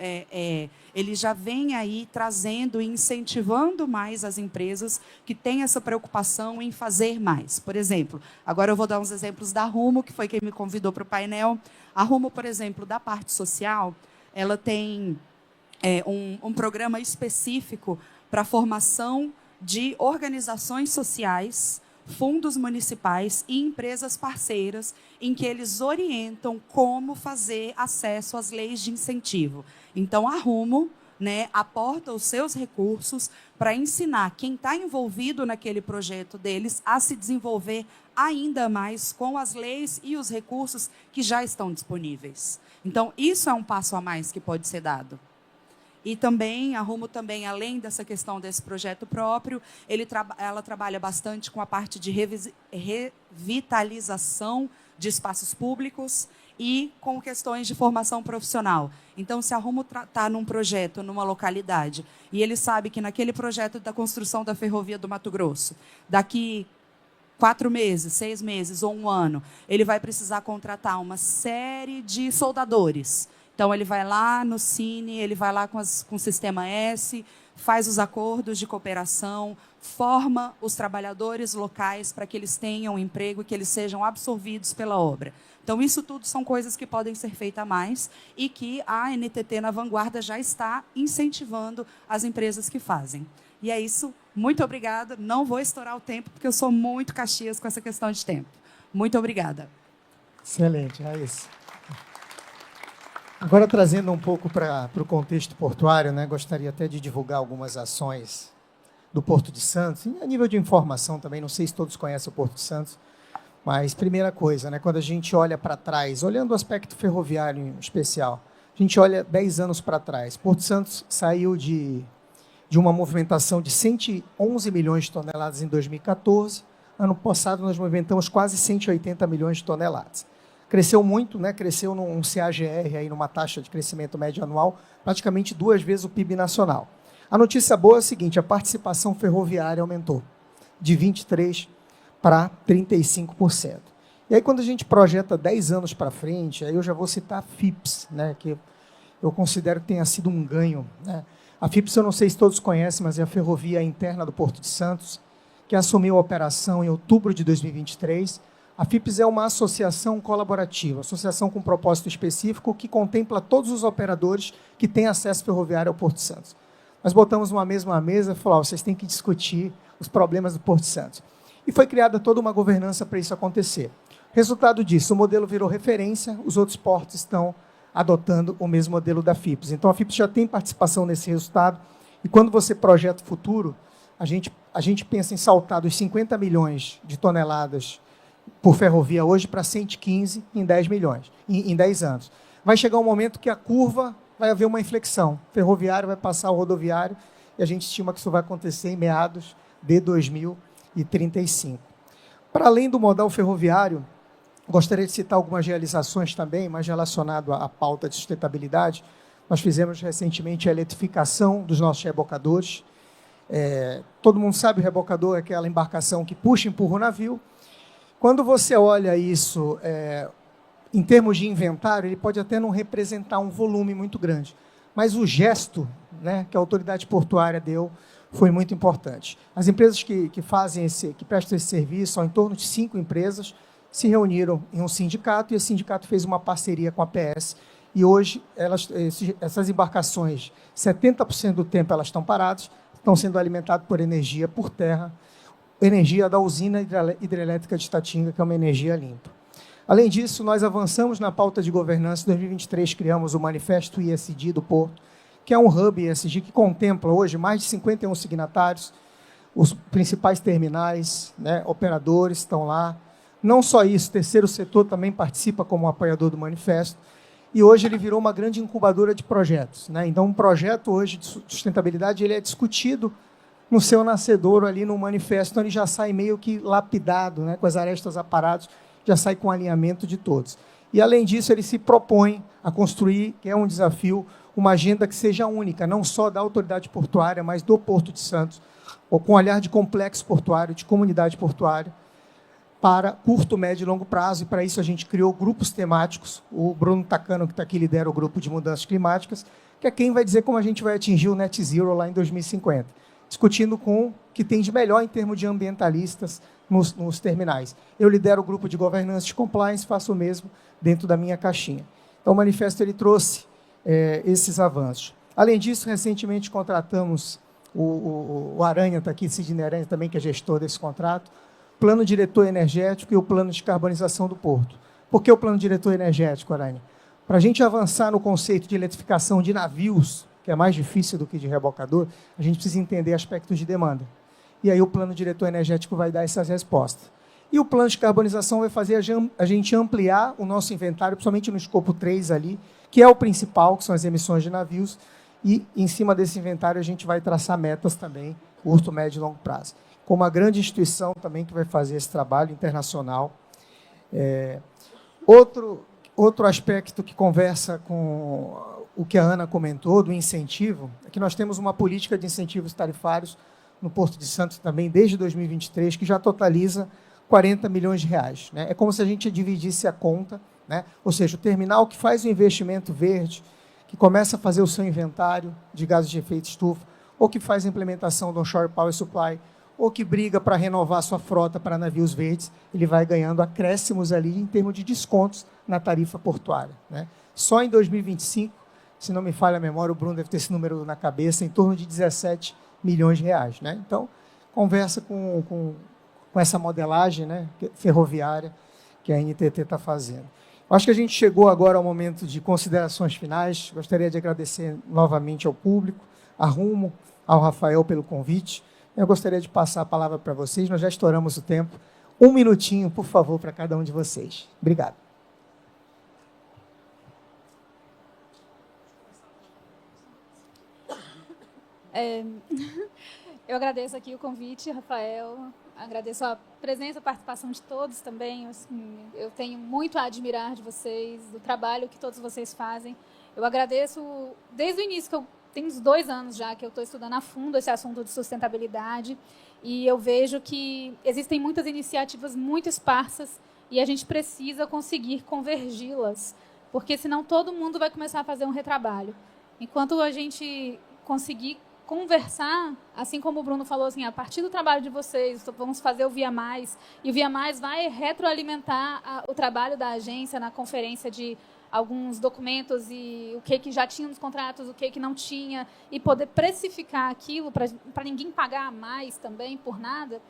ele já vem aí trazendo e incentivando mais as empresas que têm essa preocupação em fazer mais. Por exemplo, agora eu vou dar uns exemplos da Rumo, que foi quem me convidou para o painel. A Rumo, por exemplo, da parte social, ela tem um programa específico para a formação de organizações sociais, fundos municipais e empresas parceiras, em que eles orientam como fazer acesso às leis de incentivo. Então, a Rumo, né, aporta os seus recursos para ensinar quem está envolvido naquele projeto deles a se desenvolver ainda mais com as leis e os recursos que já estão disponíveis. Então, isso é um passo a mais que pode ser dado. E também, a Rumo também, além dessa questão desse projeto próprio, ela trabalha bastante com a parte de revitalização de espaços públicos e com questões de formação profissional. Então, se a Rumo está num projeto, numa localidade, e ele sabe que naquele projeto da construção da ferrovia do Mato Grosso, daqui 4 meses, 6 meses ou 1 ano, ele vai precisar contratar uma série de soldadores. Então, ele vai lá no Cine, ele vai lá com o Sistema S, faz os acordos de cooperação, forma os trabalhadores locais para que eles tenham emprego e que eles sejam absorvidos pela obra. Então, isso tudo são coisas que podem ser feitas a mais e que a NTT na vanguarda já está incentivando as empresas que fazem. E é isso. Muito obrigada. Não vou estourar o tempo, porque eu sou muito Caxias com essa questão de tempo. Muito obrigada. Excelente, Raíssa. Agora, trazendo um pouco para o contexto portuário, né, gostaria até de divulgar algumas ações do Porto de Santos, e a nível de informação também, não sei se todos conhecem o Porto de Santos, mas primeira coisa, né, quando a gente olha para trás, olhando o aspecto ferroviário em especial, a gente olha 10 anos para trás, Porto de Santos saiu de uma movimentação de 111 milhões de toneladas em 2014, ano passado nós movimentamos quase 180 milhões de toneladas. Cresceu muito, né? Cresceu num CAGR, aí numa taxa de crescimento médio anual, praticamente 2 vezes o PIB nacional. A notícia boa é a seguinte, a participação ferroviária aumentou de 23% para 35%. E aí, quando a gente projeta 10 anos para frente, aí eu já vou citar a FIPS, né, que eu considero que tenha sido um ganho, né? A FIPS, eu não sei se todos conhecem, mas é a ferrovia interna do Porto de Santos, que assumiu a operação em outubro de 2023. A FIPS é uma associação colaborativa, associação com propósito específico, que contempla todos os operadores que têm acesso ferroviário ao Porto de Santos. Nós botamos uma mesma mesa e falamos, vocês têm que discutir os problemas do Porto de Santos. E foi criada toda uma governança para isso acontecer. Resultado disso, o modelo virou referência, os outros portos estão adotando o mesmo modelo da FIPS. Então, a FIPS já tem participação nesse resultado, e quando você projeta o futuro, a gente pensa em saltar dos 50 milhões de toneladas por ferrovia hoje para 115 em 10 milhões, em 10 anos. Vai chegar um momento que a curva vai haver uma inflexão. O ferroviário vai passar o rodoviário, e a gente estima que isso vai acontecer em meados de 2035. Para além do modal ferroviário, gostaria de citar algumas realizações também, mais relacionado à pauta de sustentabilidade. Nós fizemos recentemente a eletrificação dos nossos rebocadores. Todo mundo sabe, o rebocador é aquela embarcação que puxa e empurra o navio. Quando você olha isso em termos de inventário, ele pode até não representar um volume muito grande, mas o gesto, né, que a autoridade portuária deu foi muito importante. As empresas que prestam esse serviço, são em torno de 5 empresas, se reuniram em um sindicato, e esse sindicato fez uma parceria com a PS, e hoje essas embarcações, 70% do tempo elas estão paradas, estão sendo alimentadas por energia por terra, energia da usina hidrelétrica de Tatinga, que é uma energia limpa. Além disso, nós avançamos na pauta de governança. Em 2023, criamos o Manifesto ISD do Porto, que é um hub ISD que contempla hoje mais de 51 signatários, os principais terminais, né, operadores estão lá. Não só isso, o terceiro setor também participa como apoiador do manifesto, e hoje ele virou uma grande incubadora de projetos, né? Então, um projeto hoje de sustentabilidade ele é discutido no seu nascedouro ali no manifesto, então ele já sai meio que lapidado, né, com as arestas aparadas, já sai com alinhamento de todos. E, além disso, ele se propõe a construir, que é um desafio, uma agenda que seja única, não só da autoridade portuária, mas do Porto de Santos, ou com olhar de complexo portuário, de comunidade portuária, para curto, médio e longo prazo, e para isso a gente criou grupos temáticos. O Bruno Takano, que está aqui, lidera o grupo de mudanças climáticas, que é quem vai dizer como a gente vai atingir o Net Zero lá em 2050, discutindo com o que tem de melhor em termos de ambientalistas nos terminais. Eu lidero o grupo de governança de compliance, faço o mesmo dentro da minha caixinha. Então, o manifesto ele trouxe esses avanços. Além disso, recentemente contratamos o Aranha, está aqui, Sidney Aranha também, que é gestor desse contrato, plano diretor energético e o plano de carbonização do porto. Por que o plano diretor energético, Aranha? Para a gente avançar no conceito de eletrificação de navios, que é mais difícil do que de rebocador, a gente precisa entender aspectos de demanda. E aí o plano diretor energético vai dar essas respostas. E o plano de carbonização vai fazer a gente ampliar o nosso inventário, principalmente no escopo 3 ali, que é o principal, que são as emissões de navios, e em cima desse inventário a gente vai traçar metas também, curto, médio e longo prazo. Com uma grande instituição também que vai fazer esse trabalho internacional. Outro aspecto que conversa com o que a Ana comentou, do incentivo, é que nós temos uma política de incentivos tarifários no Porto de Santos também, desde 2023, que já totaliza 40 milhões de reais. Né? É como se a gente dividisse a conta né? Ou seja, o terminal que faz o investimento verde, que começa a fazer o seu inventário de gases de efeito estufa, ou que faz a implementação do Onshore Power Supply, ou que briga para renovar sua frota para navios verdes, ele vai ganhando acréscimos ali em termos de descontos na tarifa portuária, né? Só em 2025, se não me falha a memória, o Bruno deve ter esse número na cabeça, em torno de 17 milhões de reais, né? Então, conversa com essa modelagem, né, ferroviária que a NTT está fazendo. Acho que a gente chegou agora ao momento de considerações finais. Gostaria de agradecer novamente ao público, à Rumo, ao Rafael pelo convite. Eu gostaria de passar a palavra para vocês. Nós já estouramos o tempo. 1 minutinho, por favor, para cada um de vocês. Obrigado. Eu agradeço aqui o convite, Rafael. Agradeço a presença e a participação de todos também. Eu tenho muito a admirar de vocês, do trabalho que todos vocês fazem. Eu agradeço desde o início, que eu tenho uns 2 anos já que eu estou estudando a fundo esse assunto de sustentabilidade, e eu vejo que existem muitas iniciativas muito esparsas e a gente precisa conseguir convergi-las, porque senão todo mundo vai começar a fazer um retrabalho. Enquanto a gente conseguir conversar, assim como o Bruno falou, assim, a partir do trabalho de vocês, vamos fazer o Via Mais, e o Via Mais vai retroalimentar o trabalho da agência na conferência de alguns documentos e o que já tinha nos contratos, o que não tinha, e poder precificar aquilo para ninguém pagar mais também por nada.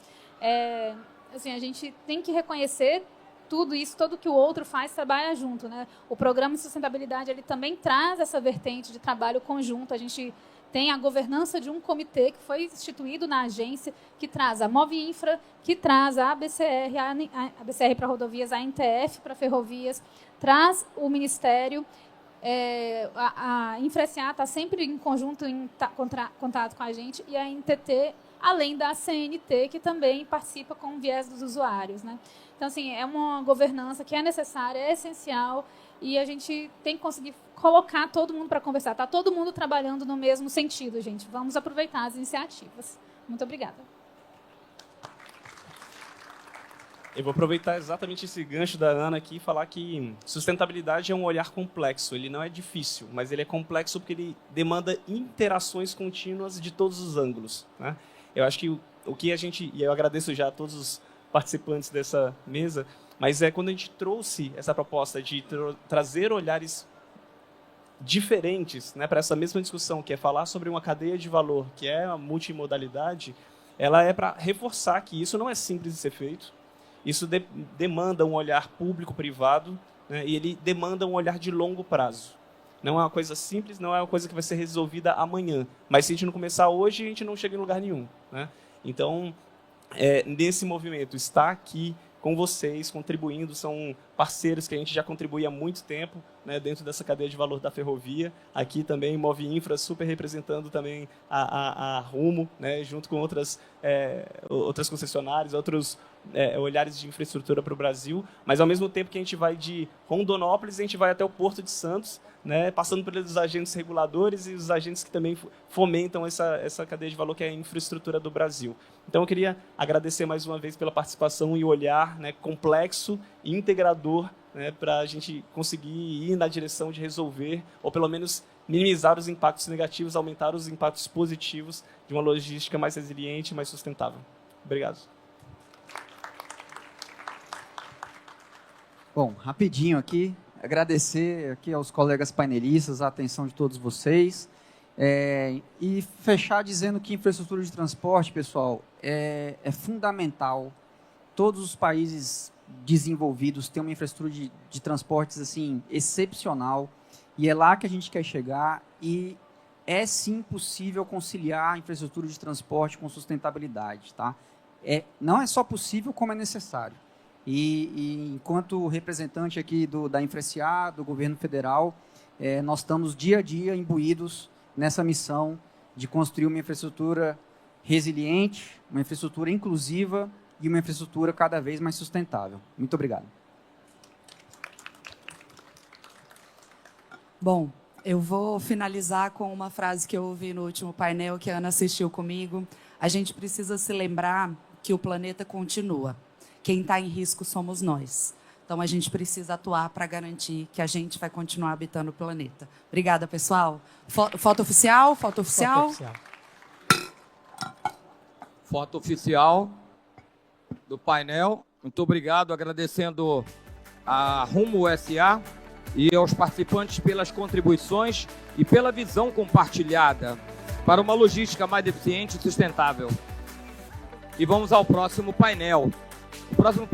Assim, a gente tem que reconhecer tudo isso, tudo que o outro faz, trabalha junto, né? O programa de sustentabilidade, ele também traz essa vertente de trabalho conjunto. A gente tem a governança de um comitê que foi instituído na agência, que traz a Movinfra, que traz a ABCR, a ABCR para rodovias, a NTF para ferrovias, traz o Ministério, a InfraSA está sempre em conjunto, em contato com a gente, e a NTT, além da CNT, que também participa com o viés dos usuários, né? Então, assim, é uma governança que é necessária, é essencial, e a gente tem que conseguir colocar todo mundo para conversar. Está todo mundo trabalhando no mesmo sentido, gente. Vamos aproveitar as iniciativas. Muito obrigada. Eu vou aproveitar exatamente esse gancho da Ana aqui e falar que sustentabilidade é um olhar complexo. Ele não é difícil, mas ele é complexo porque ele demanda interações contínuas de todos os ângulos, né? Eu acho que o que a gente... E eu agradeço já a todos os participantes dessa mesa, mas quando a gente trouxe essa proposta de trazer olhares diferentes, né, para essa mesma discussão, que é falar sobre uma cadeia de valor, que é a multimodalidade, ela é para reforçar que isso não é simples de ser feito, isso demanda um olhar público-privado, né, e ele demanda um olhar de longo prazo. Não é uma coisa simples, não é uma coisa que vai ser resolvida amanhã, mas se a gente não começar hoje, a gente não chega em lugar nenhum, né? Então, nesse movimento, está aqui com vocês, contribuindo, são parceiros que a gente já contribui há muito tempo, né, dentro dessa cadeia de valor da ferrovia. Aqui também, Movinfra, super representando também a Rumo, né, junto com outras concessionárias, outros olhares de infraestrutura para o Brasil, mas ao mesmo tempo que a gente vai de Rondonópolis, a gente vai até o Porto de Santos, né, passando pelos agentes reguladores e os agentes que também fomentam essa cadeia de valor que é a infraestrutura do Brasil. Então, eu queria agradecer mais uma vez pela participação e o olhar, né, complexo e integrador, né, para a gente conseguir ir na direção de resolver, ou pelo menos minimizar os impactos negativos, aumentar os impactos positivos de uma logística mais resiliente e mais sustentável. Obrigado. Bom, rapidinho aqui, agradecer aqui aos colegas painelistas, a atenção de todos vocês, e fechar dizendo que infraestrutura de transporte, pessoal, é fundamental. Todos os países desenvolvidos têm uma infraestrutura de transportes assim, excepcional, e é lá que a gente quer chegar, e é sim possível conciliar a infraestrutura de transporte com sustentabilidade, tá? Não é só possível, como é necessário. E enquanto representante aqui da InfraSA, do governo federal, nós estamos dia a dia imbuídos nessa missão de construir uma infraestrutura resiliente, uma infraestrutura inclusiva e uma infraestrutura cada vez mais sustentável. Muito obrigado. Bom, eu vou finalizar com uma frase que eu ouvi no último painel que a Ana assistiu comigo. A gente precisa se lembrar que o planeta continua. Quem está em risco somos nós. Então, a gente precisa atuar para garantir que a gente vai continuar habitando o planeta. Obrigada, pessoal. Foto oficial? Foto oficial? Foto oficial. Foto oficial do painel. Muito obrigado, agradecendo a Rumo SA e aos participantes pelas contribuições e pela visão compartilhada para uma logística mais eficiente e sustentável. E vamos ao próximo painel. O próximo